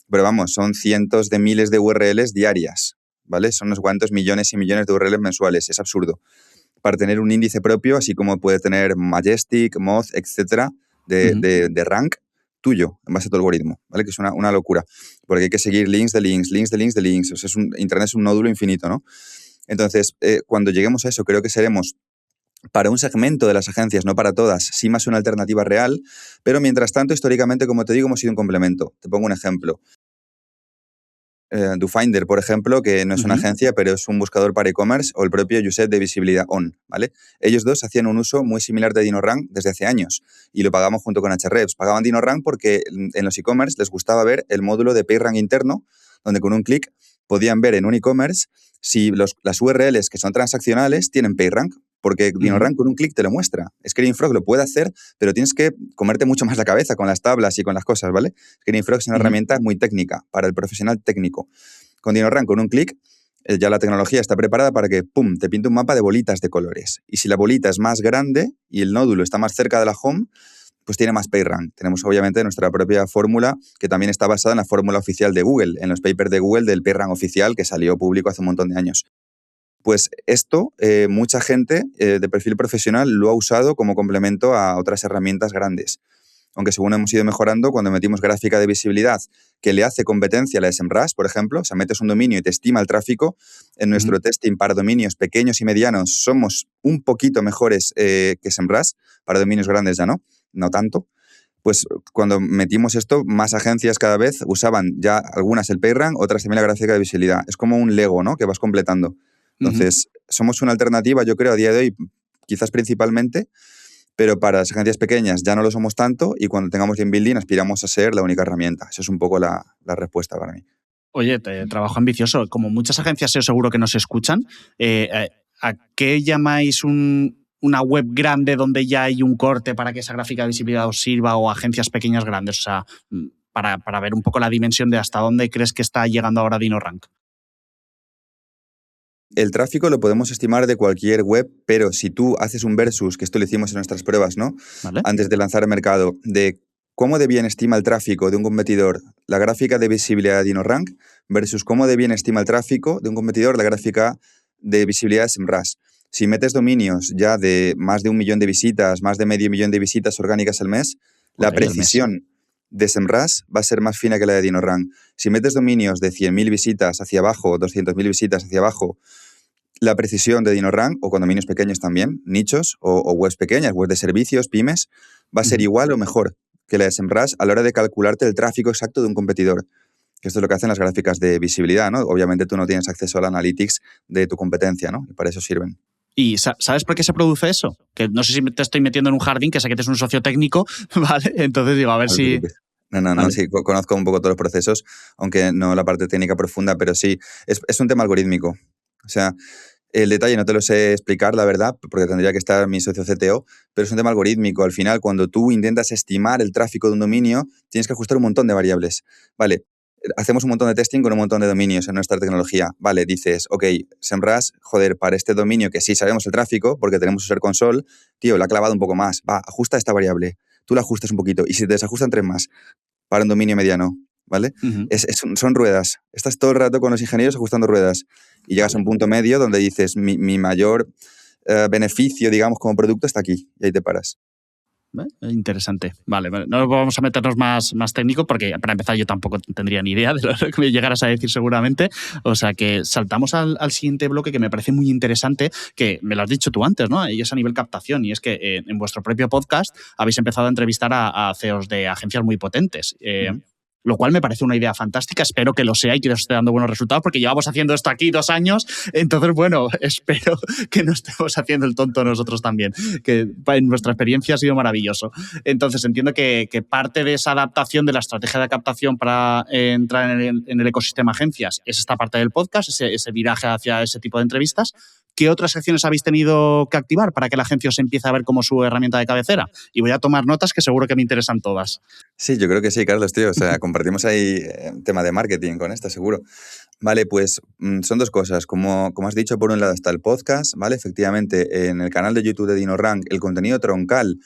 pero vamos, son cientos de miles de URLs diarias, ¿vale? Son unos cuantos millones y millones de URLs mensuales, es absurdo. Para tener un índice propio, así como puede tener Majestic, Moz, etcétera, de rank tuyo, en base a tu algoritmo, ¿vale? Que es una locura, porque hay que seguir links de links, links de links de links, o sea, Internet es un nódulo infinito, ¿no? Entonces, cuando lleguemos a eso, creo que seremos para un segmento de las agencias, no para todas, sí más una alternativa real, pero mientras tanto, históricamente, como te digo, hemos sido un complemento. Te pongo un ejemplo. DoFinder, por ejemplo, que no es una agencia, pero es un buscador para e-commerce, o el propio Yuset de visibilidad ON, ¿vale? Ellos dos hacían un uso muy similar de DinoRank desde hace años y lo pagamos junto con Ahrefs. Pagaban DinoRank porque en los e-commerce les gustaba ver el módulo de PageRank interno, donde con un clic podían ver en un e-commerce si las URLs que son transaccionales tienen PageRank, porque DinoRank con un clic te lo muestra. Screaming Frog lo puede hacer, pero tienes que comerte mucho más la cabeza con las tablas y con las cosas, ¿vale? Screaming Frog es una herramienta muy técnica para el profesional técnico. Con DinoRank, con un clic, ya la tecnología está preparada para que, ¡pum!, te pinte un mapa de bolitas de colores. Y si la bolita es más grande y el nódulo está más cerca de la home, pues tiene más PageRank. Tenemos obviamente nuestra propia fórmula, que también está basada en la fórmula oficial de Google, en los papers de Google del PageRank oficial, que salió público hace un montón de años. Pues esto, mucha gente de perfil profesional lo ha usado como complemento a otras herramientas grandes. Aunque según hemos ido mejorando, cuando metimos gráfica de visibilidad que le hace competencia a la de SEMrush, por ejemplo, o sea, metes un dominio y te estima el tráfico, en nuestro testing para dominios pequeños y medianos somos un poquito mejores que SEMrush, para dominios grandes ya no tanto. Pues cuando metimos esto, más agencias cada vez usaban ya algunas el PageRank, otras también la gráfica de visibilidad. Es como un Lego, ¿no?, que vas completando. Entonces, somos una alternativa, yo creo, a día de hoy, quizás principalmente, pero para las agencias pequeñas ya no lo somos tanto y cuando tengamos link building aspiramos a ser la única herramienta. Esa es un poco la respuesta para mí. Oye, trabajo ambicioso. Como muchas agencias SEO seguro que nos escuchan, ¿a qué llamáis una web grande donde ya hay un corte para que esa gráfica de visibilidad os sirva, o agencias pequeñas grandes? O sea, para ver un poco la dimensión de hasta dónde crees que está llegando ahora DinoRank. El tráfico lo podemos estimar de cualquier web, pero si tú haces un versus, que esto lo hicimos en nuestras pruebas, ¿no? ¿Vale? Antes de lanzar al mercado, de cómo de bien estima el tráfico de un competidor la gráfica de visibilidad de DinoRank versus cómo de bien estima el tráfico de un competidor la gráfica de visibilidad de SEMrush. Si metes dominios ya de más de 1 millón de visitas, más de medio millón de visitas orgánicas al mes, la precisión de SEMrush va a ser más fina que la de DinoRank. Si metes dominios de 100.000 visitas hacia abajo, 200.000 visitas hacia abajo, la precisión de DinoRank, o con dominios pequeños también, nichos o webs pequeñas, webs de servicios, pymes, va a ser igual o mejor que la de SEMrush a la hora de calcularte el tráfico exacto de un competidor. Esto es lo que hacen las gráficas de visibilidad, ¿no? Obviamente tú no tienes acceso al analytics de tu competencia, ¿no? Y para eso sirven. ¿Y sabes por qué se produce eso? Que no sé si te estoy metiendo en un jardín, que sé que eres un socio técnico, ¿vale? Entonces digo, a ver si... No, vale. Sí, conozco un poco todos los procesos, aunque no la parte técnica profunda, pero sí, es un tema algorítmico. O sea, El detalle no te lo sé explicar, la verdad, porque tendría que estar mi socio CTO, pero es un tema algorítmico. Al final, cuando tú intentas estimar el tráfico de un dominio, tienes que ajustar un montón de variables. Vale, hacemos un montón de testing con un montón de dominios en nuestra tecnología. Vale, dices, ok, SEMrush, joder, para este dominio que sí sabemos el tráfico, porque tenemos User Console, tío, lo ha clavado un poco más. Va, ajusta esta variable. Tú la ajustas un poquito. Y si te desajustan 3 más, para un dominio mediano, ¿vale? Uh-huh. Son ruedas. Estás todo el rato con los ingenieros ajustando ruedas y llegas a un punto medio donde dices, mi mayor beneficio, digamos, como producto está aquí, y ahí te paras. Interesante. Vale, no vamos a meternos más técnico porque para empezar yo tampoco tendría ni idea de lo que me llegaras a decir seguramente. O sea que saltamos al siguiente bloque que me parece muy interesante, que me lo has dicho tú antes, ¿no? Y es a nivel captación, y es que en vuestro propio podcast habéis empezado a entrevistar a CEOs de agencias muy potentes. Lo cual me parece una idea fantástica. Espero que lo sea y que os esté dando buenos resultados, porque llevamos haciendo esto aquí 2 años. Entonces, bueno, espero que no estemos haciendo el tonto nosotros también, que en nuestra experiencia ha sido maravilloso. Entonces, entiendo que parte de esa adaptación de la estrategia de captación para entrar en el ecosistema agencias es esta parte del podcast, ese viraje hacia ese tipo de entrevistas. ¿Qué otras acciones habéis tenido que activar para que la agencia os empiece a ver como su herramienta de cabecera? Y voy a tomar notas que seguro que me interesan todas. Sí, yo creo que sí, Carlos, tío. O sea, compartimos ahí tema de marketing con esto, seguro. Vale, pues son 2 cosas. Como has dicho, por un lado está el podcast, ¿vale? Efectivamente, en el canal de YouTube de DinoRank, el contenido troncal,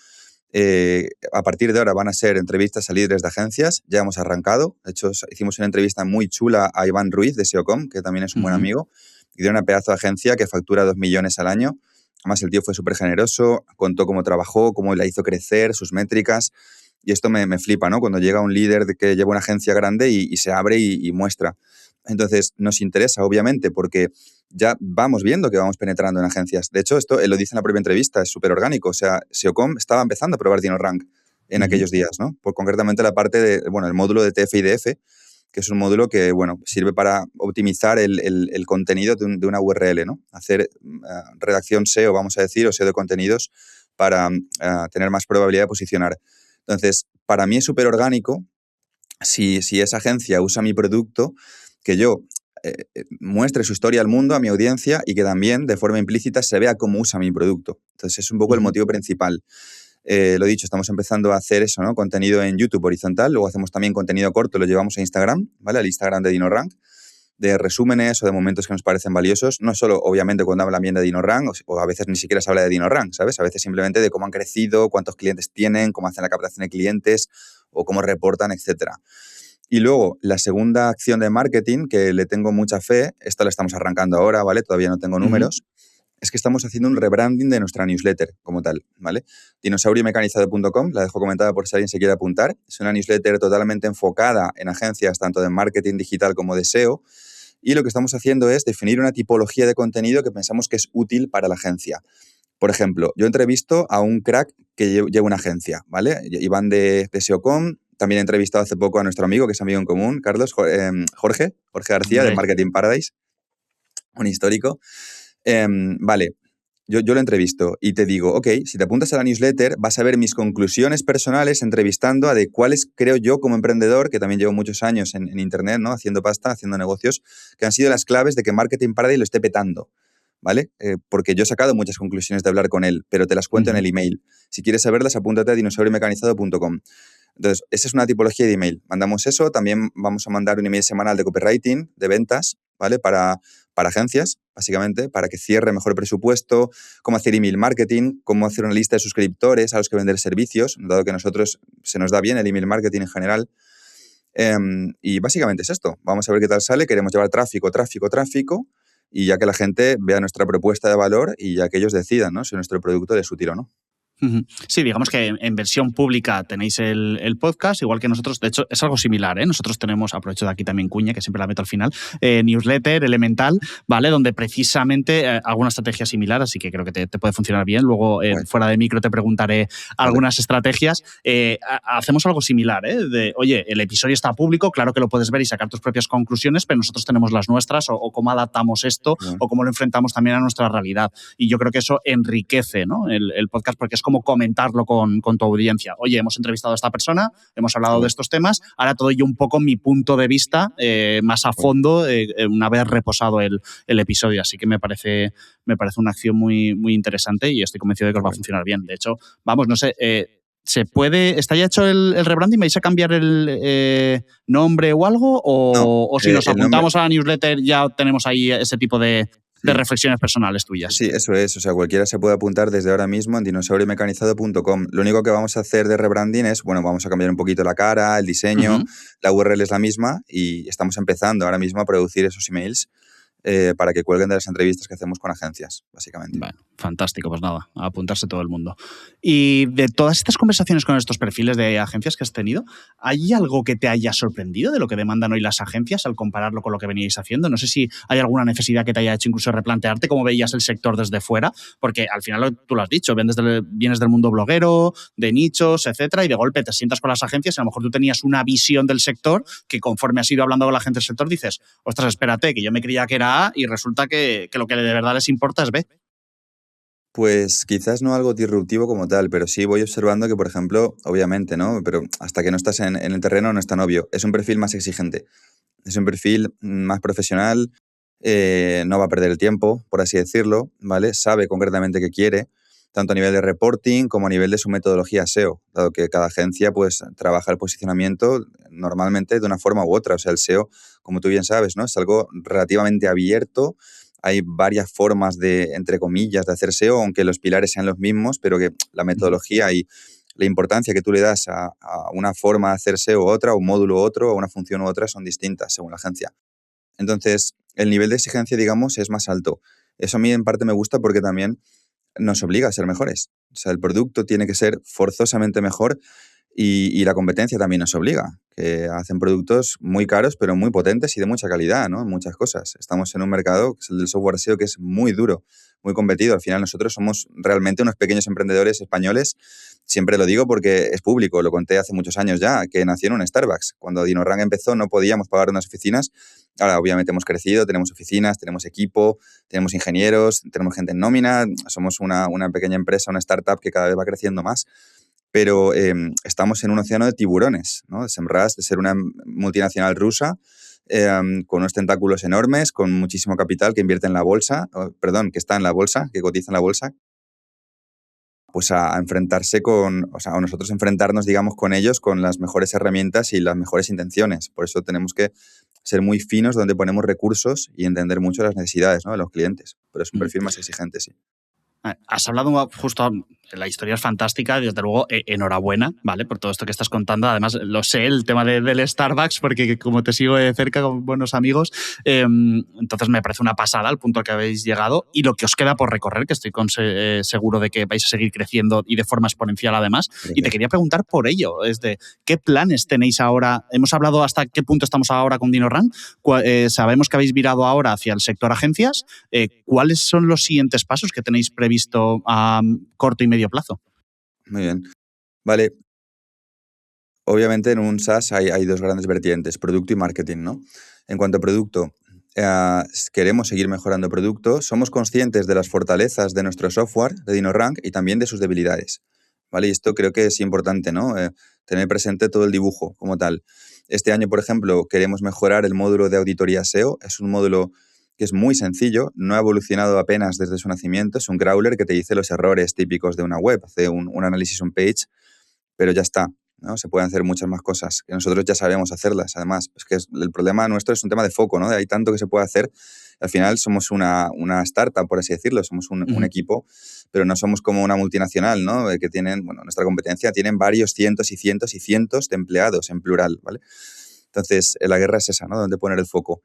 a partir de ahora van a ser entrevistas a líderes de agencias. Ya hemos arrancado. De hecho, hicimos una entrevista muy chula a Iván Ruiz de SEOcom, que también es un buen amigo, y de una pedazo de agencia que factura 2 millones al año. Además, el tío fue súper generoso, contó cómo trabajó, cómo la hizo crecer, sus métricas. Y esto me flipa, ¿no? Cuando llega un líder que lleva una agencia grande y se abre y muestra. Entonces, nos interesa, obviamente, porque ya vamos viendo que vamos penetrando en agencias. De hecho, esto él lo dice en la propia entrevista, es súper orgánico. O sea, SEOcom estaba empezando a probar DinoRank en aquellos días, ¿no? Por concretamente la parte de, bueno, el módulo de TF-IDF, que es un módulo que, bueno, sirve para optimizar el contenido de una URL, ¿no? Hacer redacción SEO, vamos a decir, o SEO de contenidos para tener más probabilidad de posicionar. Entonces, para mí es súper orgánico si esa agencia usa mi producto, que yo muestre su historia al mundo, a mi audiencia, y que también, de forma implícita, se vea cómo usa mi producto. Entonces, es un poco el motivo principal. Lo dicho, estamos empezando a hacer eso, ¿no? Contenido en YouTube horizontal, luego hacemos también contenido corto, lo llevamos a Instagram, ¿vale? Al Instagram de DinoRank, de resúmenes o de momentos que nos parecen valiosos, no solo, obviamente, cuando hablan bien de DinoRank, o a veces ni siquiera se habla de DinoRank, ¿sabes? A veces simplemente de cómo han crecido, cuántos clientes tienen, cómo hacen la captación de clientes o cómo reportan, etcétera. Y luego, la segunda acción de marketing, que le tengo mucha fe, esta la estamos arrancando ahora, ¿vale? Todavía no tengo números, es que estamos haciendo un rebranding de nuestra newsletter como tal, ¿vale? dinosauriomecanizado.com, la dejo comentada por si alguien se quiere apuntar. Es una newsletter totalmente enfocada en agencias, tanto de marketing digital como de SEO, y lo que estamos haciendo es definir una tipología de contenido que pensamos que es útil para la agencia. Por ejemplo, yo entrevisto a un crack que lleva una agencia, ¿vale? Iván de SEOcom. También he entrevistado hace poco a nuestro amigo, que es amigo en común, Carlos, Jorge García, de Marketing Paradise, un histórico. Vale, yo lo entrevisto y te digo, ok, si te apuntas a la newsletter vas a ver mis conclusiones personales entrevistando a de cuáles creo yo como emprendedor, que también llevo muchos años en Internet, ¿no? Haciendo pasta, haciendo negocios, que han sido las claves de que Marketing Paradise lo esté petando, ¿vale? Porque yo he sacado muchas conclusiones de hablar con él, pero te las cuento en el email. Si quieres saberlas, apúntate a dinosauriomecanizado.com. Entonces, esa es una tipología de email. Mandamos eso, también vamos a mandar un email semanal de copywriting, de ventas, ¿vale? Para agencias, básicamente, para que cierre mejor el presupuesto, cómo hacer email marketing, cómo hacer una lista de suscriptores a los que vender servicios, dado que a nosotros se nos da bien el email marketing en general. Y básicamente es esto. Vamos a ver qué tal sale. Queremos llevar tráfico, y ya que la gente vea nuestra propuesta de valor y ya que ellos decidan, ¿no? Si nuestro producto es útil o no. Sí, digamos que en versión pública tenéis el podcast, igual que nosotros. De hecho, es algo similar, ¿eh? Nosotros tenemos, aprovecho de aquí también cuña, que siempre la meto al final, newsletter, Elemental, ¿vale? Donde precisamente alguna estrategia similar, así que creo que te puede funcionar bien. Luego, fuera de micro, te preguntaré algunas estrategias. Hacemos algo similar, ¿eh? De, oye, el episodio está público, claro que lo puedes ver y sacar tus propias conclusiones, pero nosotros tenemos las nuestras, o cómo adaptamos esto, o cómo lo enfrentamos también a nuestra realidad. Y yo creo que eso enriquece, ¿no? El podcast, porque es como comentarlo con tu audiencia. Oye, hemos entrevistado a esta persona, hemos hablado de estos temas, ahora te doy yo un poco mi punto de vista más a fondo una vez reposado el episodio. Así que me parece una acción muy, muy interesante y estoy convencido de que os va a funcionar bien. De hecho, vamos, no sé, ¿está ya hecho el rebranding? ¿Vais a cambiar el nombre o algo? ¿O si nos apuntamos a la newsletter ya tenemos ahí ese tipo de reflexiones personales tuyas? Sí, eso es. O sea, cualquiera se puede apuntar desde ahora mismo en dinosauriomecanizado.com. Lo único que vamos a hacer de rebranding es, vamos a cambiar un poquito la cara, el diseño, la URL es la misma y estamos empezando ahora mismo a producir esos emails para que cuelguen de las entrevistas que hacemos con agencias, básicamente. Bueno, fantástico, pues nada, a apuntarse todo el mundo. Y de todas estas conversaciones con estos perfiles de agencias que has tenido, ¿hay algo que te haya sorprendido de lo que demandan hoy las agencias al compararlo con lo que veníais haciendo? No sé si hay alguna necesidad que te haya hecho incluso replantearte cómo veías el sector desde fuera, porque al final tú lo has dicho, vienes del mundo bloguero, de nichos, etcétera, y de golpe te sientas con las agencias y a lo mejor tú tenías una visión del sector que conforme has ido hablando con la gente del sector dices, ostras, espérate, que yo me creía que era A y resulta que lo que de verdad les importa es B. Pues quizás no algo disruptivo como tal, pero sí voy observando que, por ejemplo, obviamente, ¿no? Pero hasta que no estás en el terreno no es tan obvio. Es un perfil más exigente, es un perfil más profesional, no va a perder el tiempo, por así decirlo, ¿vale? Sabe concretamente qué quiere, tanto a nivel de reporting como a nivel de su metodología SEO, dado que cada agencia pues trabaja el posicionamiento normalmente de una forma u otra. O sea, el SEO, como tú bien sabes, ¿no? Es algo relativamente abierto. Hay varias formas de, entre comillas, de hacer SEO, aunque los pilares sean los mismos, pero que la metodología y la importancia que tú le das a una forma de hacer SEO u otra, a un módulo u otro, a una función u otra, son distintas según la agencia. Entonces, el nivel de exigencia, digamos, es más alto. Eso a mí en parte me gusta porque también nos obliga a ser mejores. O sea, el producto tiene que ser forzosamente mejor y la competencia también nos obliga, que hacen productos muy caros, pero muy potentes y de mucha calidad, ¿no? En muchas cosas. Estamos en un mercado, que es el del software SEO, que es muy duro, muy competido. Al final nosotros somos realmente unos pequeños emprendedores españoles. Siempre lo digo porque es público, lo conté hace muchos años ya, que nació en un Starbucks. Cuando DinoRank empezó no podíamos pagar unas oficinas. Ahora obviamente hemos crecido, tenemos oficinas, tenemos equipo, tenemos ingenieros, tenemos gente en nómina, somos una pequeña empresa, una startup que cada vez va creciendo más. Pero estamos en un océano de tiburones, ¿no? De Semrush, de ser una multinacional rusa, con unos tentáculos enormes, con muchísimo capital que invierte en la bolsa, que está en la bolsa, que cotiza en la bolsa, pues a enfrentarse a nosotros enfrentarnos, digamos, con ellos con las mejores herramientas y las mejores intenciones. Por eso tenemos que ser muy finos donde ponemos recursos y entender mucho las necesidades, ¿no? De los clientes. Pero es un perfil más exigente, sí. Has hablado justo, la historia es fantástica, desde luego, enhorabuena, ¿vale? Por todo esto que estás contando. Además, lo sé, el tema del Starbucks, porque como te sigo de cerca con buenos amigos, entonces me parece una pasada el punto al que habéis llegado y lo que os queda por recorrer, que estoy seguro de que vais a seguir creciendo y de forma exponencial además. Y te quería preguntar por ello, ¿qué planes tenéis ahora? Hemos hablado hasta qué punto estamos ahora con DinoRank. Sabemos que habéis virado ahora hacia el sector agencias. ¿Cuáles son los siguientes pasos que tenéis previsto a corto y medio plazo? Muy bien. Vale. Obviamente en un SaaS hay dos grandes vertientes, producto y marketing, ¿no? En cuanto a producto, queremos seguir mejorando producto, somos conscientes de las fortalezas de nuestro software, de DinoRank, y también de sus debilidades, ¿vale? Y esto creo que es importante, ¿no? Tener presente todo el dibujo como tal. Este año, por ejemplo, queremos mejorar el módulo de auditoría SEO. Es un módulo que es muy sencillo, no ha evolucionado apenas desde su nacimiento, es un crawler que te dice los errores típicos de una web, hace un análisis on-page, pero ya está, ¿no? Se pueden hacer muchas más cosas, que nosotros ya sabemos hacerlas. Además, es que el problema nuestro es un tema de foco, ¿no? Hay tanto que se puede hacer. Al final somos una startup, por así decirlo, somos un equipo, pero no somos como una multinacional, ¿no? Que tienen, nuestra competencia tienen varios cientos y cientos y cientos de empleados en plural, ¿vale? Entonces, la guerra es esa, ¿no? Donde poner el foco.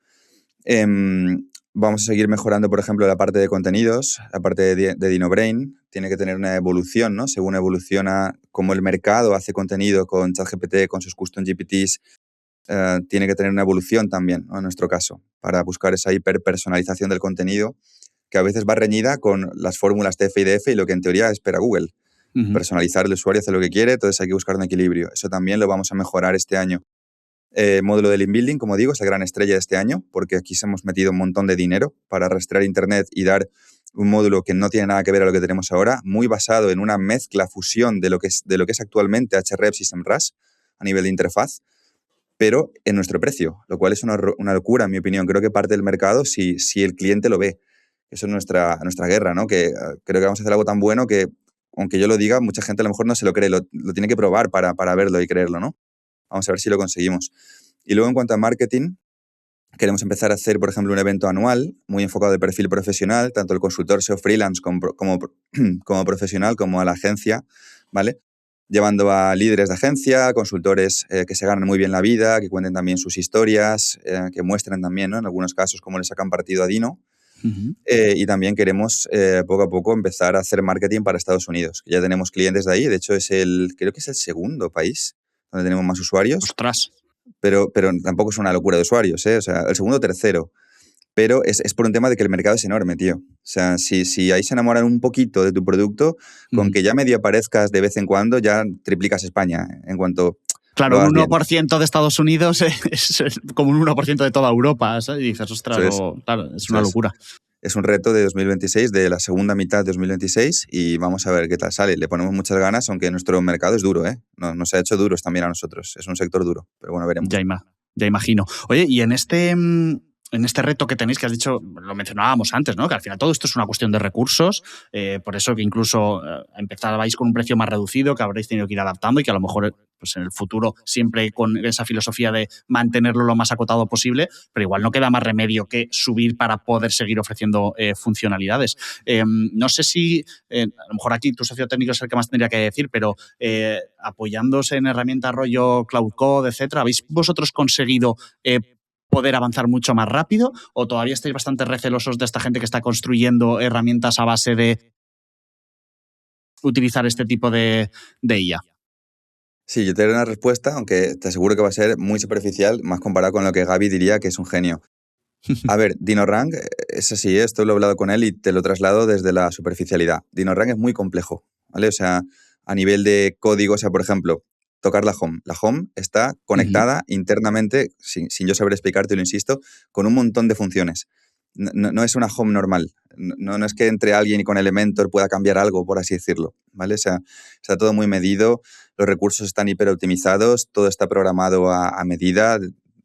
Vamos a seguir mejorando, por ejemplo, la parte de contenidos, la parte de DinoBrain. Tiene que tener una evolución, ¿no? Según evoluciona cómo el mercado hace contenido con ChatGPT, con sus custom GPTs, tiene que tener una evolución también, ¿no? En nuestro caso, para buscar esa hiperpersonalización del contenido, que a veces va reñida con las fórmulas TF y DF y lo que en teoría espera Google. Personalizar el usuario, hace lo que quiere, entonces hay que buscar un equilibrio. Eso también lo vamos a mejorar este año. Módulo de link building, como digo, es la gran estrella de este año, porque aquí se hemos metido un montón de dinero para rastrear Internet y dar un módulo que no tiene nada que ver a lo que tenemos ahora, muy basado en una mezcla, fusión de lo que es actualmente HREPS y SEMrush a nivel de interfaz, pero en nuestro precio, lo cual es una locura, en mi opinión. Creo que parte del mercado si el cliente lo ve. Eso es nuestra guerra, ¿no? Que creo que vamos a hacer algo tan bueno que, aunque yo lo diga, mucha gente a lo mejor no se lo cree, lo tiene que probar para verlo y creerlo, ¿no? Vamos a ver si lo conseguimos. Y luego, en cuanto a marketing, queremos empezar a hacer, por ejemplo, un evento anual muy enfocado al perfil profesional, tanto el consultor SEO freelance como profesional, como a la agencia, ¿vale? Llevando a líderes de agencia, consultores que se ganan muy bien la vida, que cuenten también sus historias, que muestren también, ¿no?, en algunos casos, cómo le sacan partido a Dino. Uh-huh. Y también queremos, poco a poco, empezar a hacer marketing para Estados Unidos. Ya tenemos clientes de ahí. De hecho, creo que es el segundo país donde tenemos más usuarios. ¡Ostras! Pero tampoco es una locura de usuarios, ¿eh? O sea, el segundo o tercero. Pero es por un tema de que el mercado es enorme, tío. O sea, si ahí se enamoran un poquito de tu producto, con que ya medio aparezcas de vez en cuando, ya triplicas España en cuanto Claro, lo un hagas bien. 1% de Estados Unidos es como un 1% de toda Europa, ¿sabes? Y dices, ostras, claro, es una locura. Es un reto de 2026, de la segunda mitad de 2026, y vamos a ver qué tal sale. Le ponemos muchas ganas, aunque nuestro mercado es duro, ¿eh? Nos ha hecho duros también a nosotros. Es un sector duro, pero bueno, veremos. Ya imagino. Oye, y en este reto que tenéis, que has dicho, lo mencionábamos antes, ¿no? Que al final todo esto es una cuestión de recursos, por eso que incluso empezabais con un precio más reducido, que habréis tenido que ir adaptando y que a lo mejor pues en el futuro siempre con esa filosofía de mantenerlo lo más acotado posible, pero igual no queda más remedio que subir para poder seguir ofreciendo funcionalidades. No sé si, a lo mejor aquí tu socio técnico es el que más tendría que decir, pero apoyándose en herramientas rollo Cloud Code, etcétera, ¿habéis vosotros conseguido poder avanzar mucho más rápido o todavía estáis bastante recelosos de esta gente que está construyendo herramientas a base de utilizar este tipo de IA? Sí, yo te daré una respuesta, aunque te aseguro que va a ser muy superficial, más comparado con lo que Gaby diría que es un genio. A ver, DinoRank es así, esto lo he hablado con él y te lo traslado desde la superficialidad. DinoRank es muy complejo, ¿vale? O sea, a nivel de código, o sea, por ejemplo, tocar la home. La home está conectada internamente, sin yo saber explicarte, lo insisto, con un montón de funciones. No es una home normal. No es que entre alguien y con Elementor pueda cambiar algo, por así decirlo, ¿vale? O sea, está todo muy medido, los recursos están hiperoptimizados, todo está programado a medida,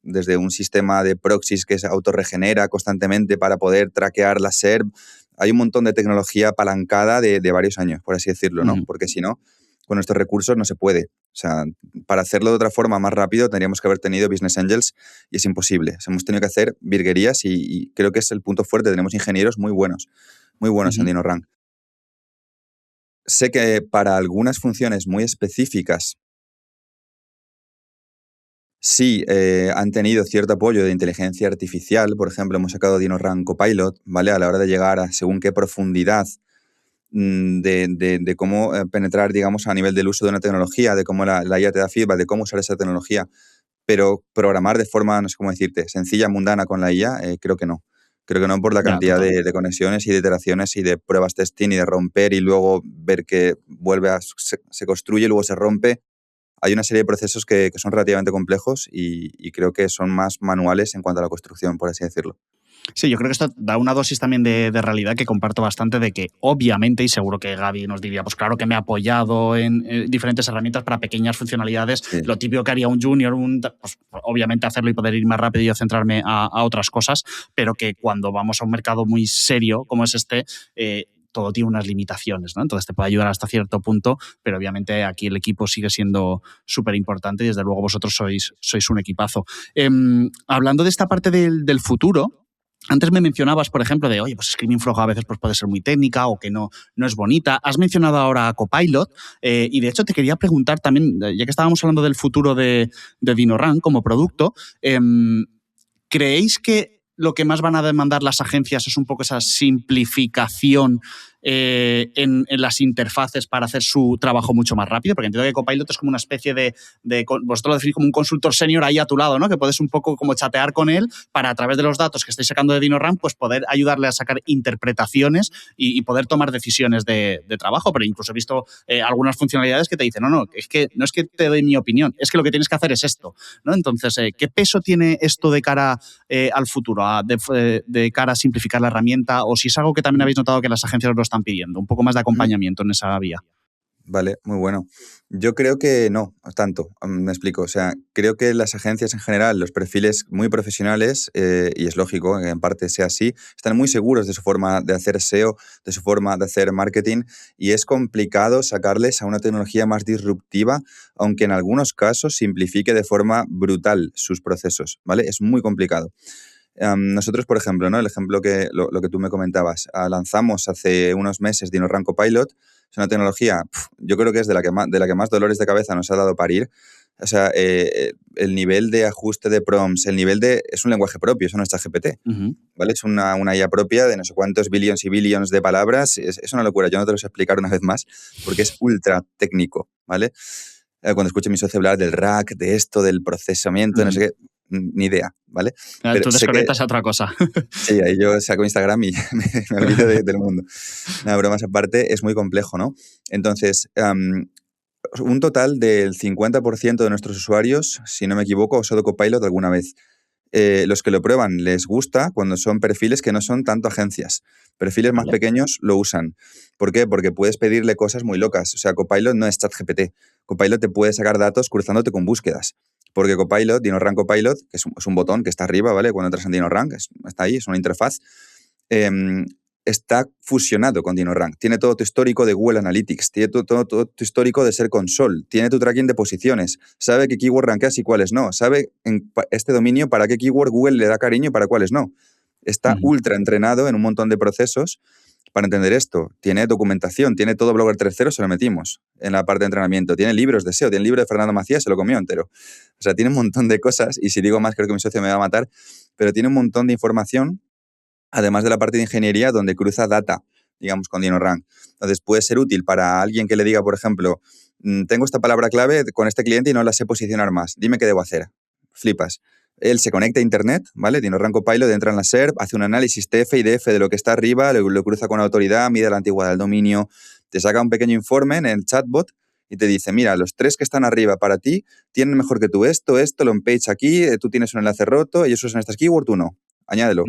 desde un sistema de proxies que se autorregenera constantemente para poder traquear la SERP. Hay un montón de tecnología apalancada de varios años, por así decirlo, ¿no? Porque si no, con estos recursos no se puede. O sea, para hacerlo de otra forma más rápido tendríamos que haber tenido Business Angels y es imposible. O sea, hemos tenido que hacer virguerías y creo que es el punto fuerte. Tenemos ingenieros muy buenos en DinoRank. Sé que para algunas funciones muy específicas sí han tenido cierto apoyo de inteligencia artificial. Por ejemplo, hemos sacado DinoRank Copilot, ¿vale? A la hora de llegar a según qué profundidad de cómo penetrar, digamos, a nivel del uso de una tecnología, de cómo la IA te da feedback, de cómo usar esa tecnología, pero programar de forma, no sé cómo decirte, sencilla, mundana con la IA, creo que no. Creo que no por la cantidad de conexiones y de iteraciones y de pruebas testing y de romper y luego ver que se construye y luego se rompe. Hay una serie de procesos que son relativamente complejos y creo que son más manuales en cuanto a la construcción, por así decirlo. Sí, yo creo que esto da una dosis también de realidad que comparto bastante, de que obviamente, y seguro que Gaby nos diría, pues claro que me he apoyado en diferentes herramientas para pequeñas funcionalidades, sí. Lo típico que haría un junior, pues obviamente hacerlo y poder ir más rápido y yo centrarme a otras cosas, pero que cuando vamos a un mercado muy serio como es este, todo tiene unas limitaciones, ¿no? Entonces te puede ayudar hasta cierto punto, pero obviamente aquí el equipo sigue siendo súper importante y desde luego vosotros sois un equipazo. Hablando de esta parte del futuro, antes me mencionabas, por ejemplo, de, oye, pues Screaming Frog a veces pues puede ser muy técnica o que no es bonita. Has mencionado ahora a Copilot y de hecho te quería preguntar también, ya que estábamos hablando del futuro de DinoRank como producto, ¿creéis que lo que más van a demandar las agencias es un poco esa simplificación en las interfaces para hacer su trabajo mucho más rápido? Porque entiendo que Copilot es como una especie vosotros lo definís como un consultor senior ahí a tu lado, ¿no? Que puedes un poco como chatear con él para, a través de los datos que estáis sacando de DinoRank, pues poder ayudarle a sacar interpretaciones y poder tomar decisiones de trabajo. Pero incluso he visto algunas funcionalidades que te dicen, no es que te doy mi opinión, es que lo que tienes que hacer es esto, ¿no? Entonces, ¿qué peso tiene esto de cara al futuro, de cara a simplificar la herramienta? O si es algo que también habéis notado que las agencias os lo están pidiendo, un poco más de acompañamiento en esa vía. Vale, muy bueno. Yo creo que no tanto, me explico. O sea, creo que las agencias en general, los perfiles muy profesionales, y es lógico que en parte sea así, están muy seguros de su forma de hacer SEO, de su forma de hacer marketing, y es complicado sacarles a una tecnología más disruptiva, aunque en algunos casos simplifique de forma brutal sus procesos, ¿vale? Es muy complicado. Nosotros, por ejemplo, ¿no? El ejemplo que lo que tú me comentabas, lanzamos hace unos meses DinoRank Copilot. Es una tecnología, yo creo que es de la que más dolores de cabeza nos ha dado parir. O sea, el nivel de ajuste de prompts, es un lenguaje propio, eso no es ChatGPT, ¿vale? Es una IA propia de no sé cuántos billions y billions de palabras. Es una locura. Yo no te lo sé explicar una vez más porque es ultra técnico, ¿vale? Cuando escucho a mi socio hablar del RAG, de esto, del procesamiento, no sé qué, ni idea, ¿vale? Pero tú desconectas a otra cosa. Sí, ahí yo saco Instagram y me olvido del mundo. Nada, bromas aparte, es muy complejo, ¿no? Entonces, un total del 50% de nuestros usuarios, si no me equivoco, ha usado Copilot alguna vez. Los que lo prueban les gusta cuando son perfiles que no son tanto agencias. Perfiles más pequeños lo usan. ¿Por qué? Porque puedes pedirle cosas muy locas. O sea, Copilot no es ChatGPT. Copilot te puede sacar datos cruzándote con búsquedas. Porque Copilot, DinoRank Copilot, que es un botón que está arriba, ¿vale? Cuando entras en DinoRank, está ahí, es una interfaz, está fusionado con DinoRank. Tiene todo tu histórico de Google Analytics, tiene todo tu histórico de Search Console, tiene tu tracking de posiciones, sabe qué keyword rankeas y cuáles no, sabe en este dominio para qué keyword Google le da cariño y para cuáles no. Está ultra entrenado en un montón de procesos para entender esto. Tiene documentación, tiene todo Blogger 3.0, se lo metimos en la parte de entrenamiento. Tiene libros de SEO, tiene el libro de Fernando Macías, se lo comió entero. O sea, tiene un montón de cosas, y si digo más creo que mi socio me va a matar, pero tiene un montón de información, además de la parte de ingeniería, donde cruza data, digamos, con DinoRank. Entonces, puede ser útil para alguien que le diga, por ejemplo, tengo esta palabra clave con este cliente y no la sé posicionar más. Dime qué debo hacer. Flipas. Él se conecta a Internet, ¿vale? DinoRank Copilot entra en la SERP, hace un análisis TF y DF de lo que está arriba, lo cruza con autoridad, mide la antigüedad del dominio, te saca un pequeño informe en el chatbot y te dice, mira, los 3 que están arriba para ti tienen mejor que tú esto, lo on-page aquí, tú tienes un enlace roto, ellos usan estas keywords, tú no. Añádelo.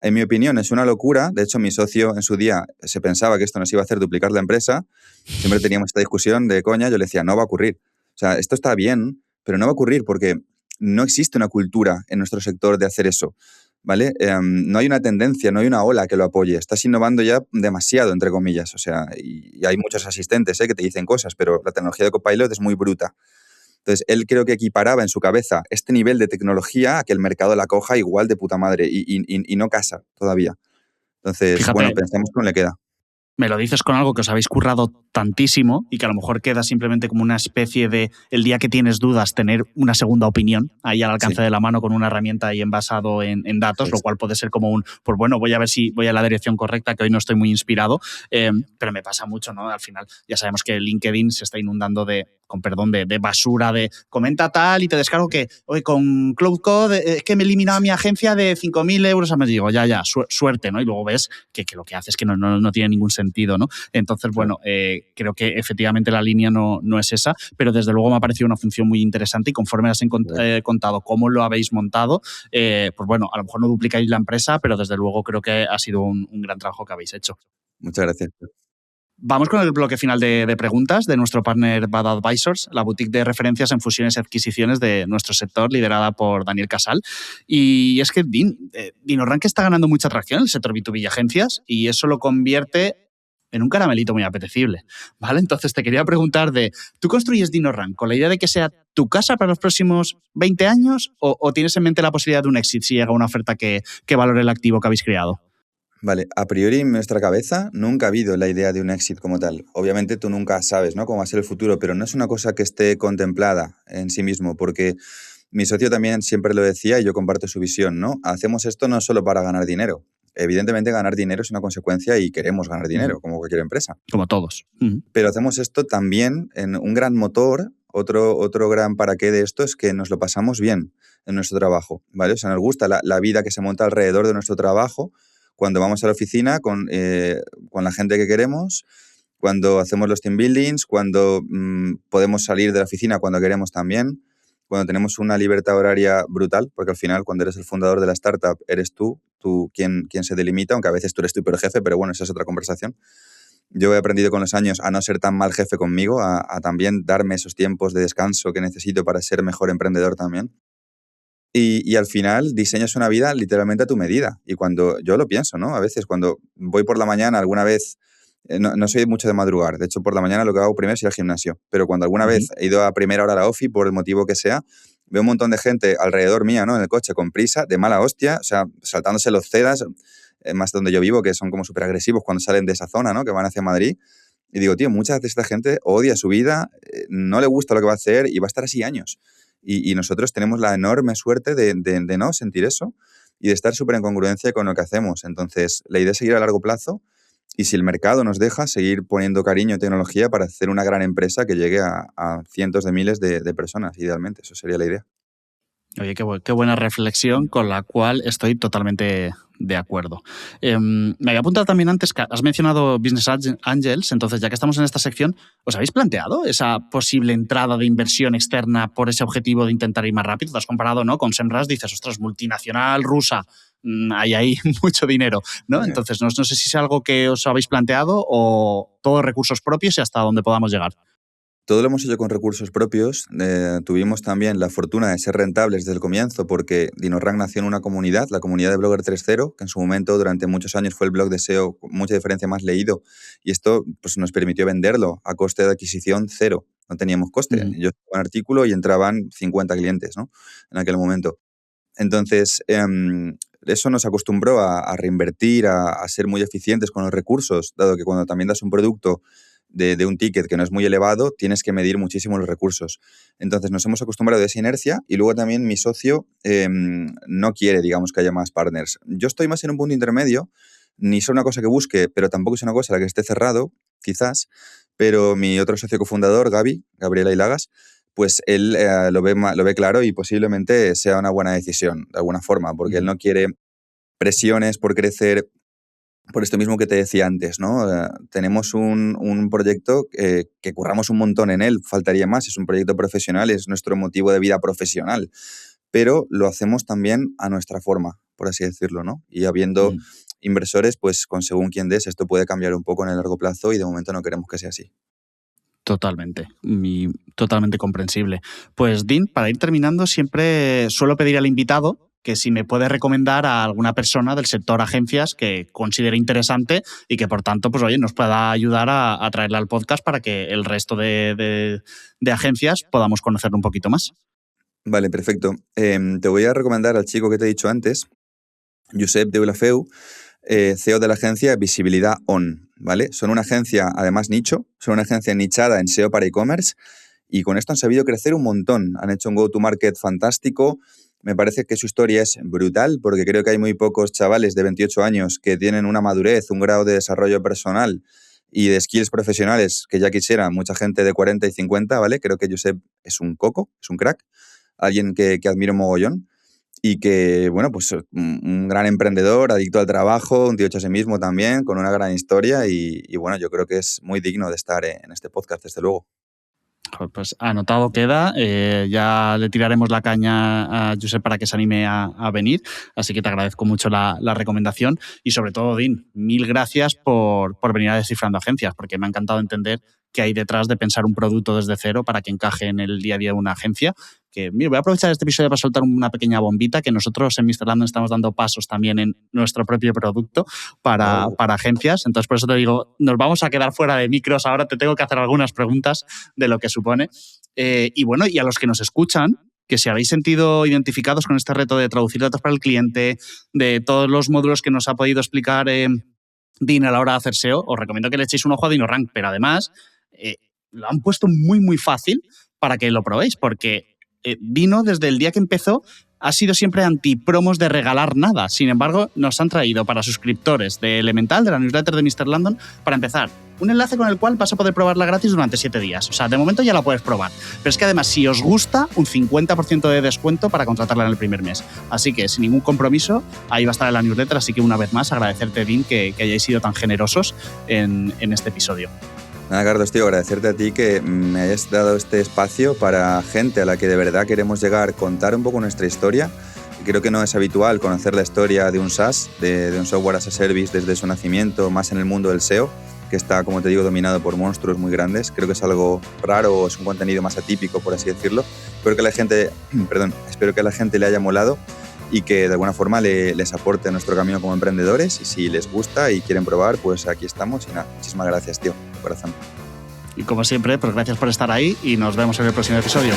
En mi opinión, es una locura. De hecho, mi socio en su día se pensaba que esto nos iba a hacer duplicar la empresa. Siempre teníamos esta discusión de coña. Yo le decía, no va a ocurrir. O sea, esto está bien, pero no va a ocurrir porque no existe una cultura en nuestro sector de hacer eso, ¿vale? No hay una tendencia, no hay una ola que lo apoye. Estás innovando ya demasiado, entre comillas. O sea, y hay muchos asistentes que te dicen cosas, pero la tecnología de Copilot es muy bruta. Entonces, él creo que equiparaba en su cabeza este nivel de tecnología a que el mercado la coja igual de puta madre y no casa todavía. Entonces, Fíjate, bueno, pensemos que aún le queda. Me lo dices con algo que os habéis currado tantísimo y que a lo mejor queda simplemente como una especie de, el día que tienes dudas, tener una segunda opinión ahí al alcance de la mano con una herramienta y envasado en datos, lo cual puede ser como pues bueno, voy a ver si voy a la dirección correcta, que hoy no estoy muy inspirado, pero me pasa mucho, ¿no? Al final ya sabemos que LinkedIn se está inundando de basura, de comenta tal y te descargo que, oye, con Cloud Code es que me he eliminado mi agencia de 5.000 euros a mes. Digo, ya, suerte, ¿no? Y luego ves que lo que hace es que no tiene ningún sentido, ¿no? Entonces, bueno, creo que efectivamente la línea no es esa, pero desde luego me ha parecido una función muy interesante y conforme has contado cómo lo habéis montado, pues bueno, a lo mejor no duplicáis la empresa, pero desde luego creo que ha sido un gran trabajo que habéis hecho. Muchas gracias. Vamos con el bloque final de preguntas de nuestro partner Bad Advisors, la boutique de referencias en fusiones y adquisiciones de nuestro sector, liderada por Daniel Casal. Y es que DinoRank está ganando mucha atracción en el sector B2B y agencias, y eso lo convierte en un caramelito muy apetecible, ¿vale? Entonces te quería preguntar ¿tú construyes DinoRank con la idea de que sea tu casa para los próximos 20 años o tienes en mente la posibilidad de un exit si llega una oferta que valore el activo que habéis creado? Vale, a priori en nuestra cabeza nunca ha habido la idea de un exit como tal. Obviamente tú nunca sabes, ¿no?, cómo va a ser el futuro, pero no es una cosa que esté contemplada en sí mismo, porque mi socio también siempre lo decía y yo comparto su visión, ¿no? Hacemos esto no solo para ganar dinero, Evidentemente ganar dinero es una consecuencia y queremos ganar dinero, como cualquier empresa. Como todos. Pero hacemos esto también en un gran motor. Otro gran para qué de esto es que nos lo pasamos bien en nuestro trabajo, ¿vale? O sea, nos gusta la vida que se monta alrededor de nuestro trabajo cuando vamos a la oficina con la gente que queremos, cuando hacemos los team buildings, cuando podemos salir de la oficina cuando queremos también, cuando tenemos una libertad horaria brutal, porque al final cuando eres el fundador de la startup eres tú quien se delimita, aunque a veces tú eres tu peor jefe, pero bueno, esa es otra conversación. Yo he aprendido con los años a no ser tan mal jefe conmigo, a también darme esos tiempos de descanso que necesito para ser mejor emprendedor también. Y al final diseñas una vida literalmente a tu medida. Y cuando yo lo pienso, ¿no? A veces cuando voy por la mañana alguna vez, no soy mucho de madrugar. De hecho, por la mañana lo que hago primero es ir al gimnasio. Pero cuando alguna vez he ido a primera hora a la OFI, por el motivo que sea, veo un montón de gente alrededor mía, ¿no? En el coche con prisa, de mala hostia, o sea, saltándose los cedas, más donde yo vivo, que son como súper agresivos cuando salen de esa zona, ¿no? Que van hacia Madrid. Y digo, tío, mucha de esta gente odia su vida, no le gusta lo que va a hacer y va a estar así años. Y nosotros tenemos la enorme suerte de no sentir eso y de estar súper en congruencia con lo que hacemos. Entonces, la idea es seguir a largo plazo y si el mercado nos deja, seguir poniendo cariño y tecnología para hacer una gran empresa que llegue a cientos de miles de personas, idealmente. Eso sería la idea. Oye, qué buena reflexión con la cual estoy totalmente de acuerdo. Me había apuntado también antes que has mencionado Business Angels, entonces ya que estamos en esta sección, ¿os habéis planteado esa posible entrada de inversión externa por ese objetivo de intentar ir más rápido? Te has comparado, ¿no? Con Semrush, dices, ostras, multinacional rusa, hay ahí mucho dinero, ¿no? Sí. Entonces no sé si es algo que os habéis planteado o todos recursos propios y hasta donde podamos llegar. Todo lo hemos hecho con recursos propios. Tuvimos también la fortuna de ser rentables desde el comienzo porque DinoRank nació en una comunidad, la comunidad de Blogger 3.0, que en su momento durante muchos años fue el blog de SEO con mucha diferencia más leído y esto pues, nos permitió venderlo a coste de adquisición cero. No teníamos coste. Yo escribía un artículo y entraban 50 clientes, ¿no? En aquel momento. Entonces, eso nos acostumbró a reinvertir, a ser muy eficientes con los recursos, dado que cuando también das un producto de un ticket que no es muy elevado, tienes que medir muchísimo los recursos. Entonces nos hemos acostumbrado a esa inercia y luego también mi socio no quiere, digamos, que haya más partners. Yo estoy más en un punto intermedio, ni es una cosa que busque, pero tampoco es una cosa a la que esté cerrado, quizás, pero mi otro socio cofundador, Gabriel Ailagas, pues él lo ve claro y posiblemente sea una buena decisión, de alguna forma, porque él no quiere presiones por crecer. Por esto mismo que te decía antes, ¿no? Tenemos un proyecto que curramos un montón en él, faltaría más, es un proyecto profesional, es nuestro motivo de vida profesional, pero lo hacemos también a nuestra forma, por así decirlo, ¿no? Y habiendo inversores, pues con según quién des, esto puede cambiar un poco en el largo plazo y de momento no queremos que sea así. Totalmente, totalmente comprensible. Pues Dean, para ir terminando, siempre suelo pedir al invitado que si me puede recomendar a alguna persona del sector agencias que considere interesante y que, por tanto, pues oye, nos pueda ayudar a traerla al podcast para que el resto de agencias podamos conocerlo un poquito más. Vale, perfecto. Te voy a recomendar al chico que te he dicho antes, Josep Deulafeu, CEO de la agencia Visibilidad On, ¿vale? Son una agencia, además, nicho, son una agencia nichada en SEO para e-commerce y con esto han sabido crecer un montón. Han hecho un go-to-market fantástico. Me parece que su historia es brutal porque creo que hay muy pocos chavales de 28 años que tienen una madurez, un grado de desarrollo personal y de skills profesionales que ya quisiera mucha gente de 40 y 50, ¿vale? Creo que Josep es un coco, es un crack, alguien que admiro mogollón y que, bueno, pues un gran emprendedor, adicto al trabajo, un tío hecho a sí mismo también, con una gran historia y bueno, yo creo que es muy digno de estar en este podcast, desde luego. Pues anotado queda, ya le tiraremos la caña a Josep para que se anime a venir, así que te agradezco mucho la recomendación y sobre todo, Dean, mil gracias por venir a Descifrando Agencias, porque me ha encantado entender qué hay detrás de pensar un producto desde cero para que encaje en el día a día de una agencia. Que, mira, voy a aprovechar este episodio para soltar una pequeña bombita, que nosotros en Mr. Lando estamos dando pasos también en nuestro propio producto para agencias. Entonces, por eso te digo, nos vamos a quedar fuera de micros. Ahora te tengo que hacer algunas preguntas de lo que supone. Y bueno, y a los que nos escuchan, que si habéis sentido identificados con este reto de traducir datos para el cliente, de todos los módulos que nos ha podido explicar Dean a la hora de hacer SEO, os recomiendo que le echéis un ojo a DinoRank, pero además lo han puesto muy, muy fácil para que lo probéis, porque Dino, desde el día que empezó, ha sido siempre anti-promos de regalar nada. Sin embargo, nos han traído para suscriptores de Elemental, de la newsletter de Mr. Landon, para empezar, un enlace con el cual vas a poder probarla gratis durante 7 días. O sea, de momento ya la puedes probar. Pero es que además, si os gusta, un 50% de descuento para contratarla en el primer mes. Así que, sin ningún compromiso, ahí va a estar en la newsletter. Así que, una vez más, agradecerte, Dean, que hayáis sido tan generosos en este episodio. Nada, Carlos, tío, agradecerte a ti que me hayas dado este espacio para gente a la que de verdad queremos llegar, contar un poco nuestra historia. Y creo que no es habitual conocer la historia de un SaaS, de un software as a service desde su nacimiento, más en el mundo del SEO, que está, como te digo, dominado por monstruos muy grandes. Creo que es algo raro, es un contenido más atípico, por así decirlo. Espero que a la gente le haya molado y que de alguna forma les aporte nuestro camino como emprendedores. Y si les gusta y quieren probar, pues aquí estamos. Y nada, muchísimas gracias, tío, de corazón. Y como siempre, pues gracias por estar ahí y nos vemos en el próximo episodio.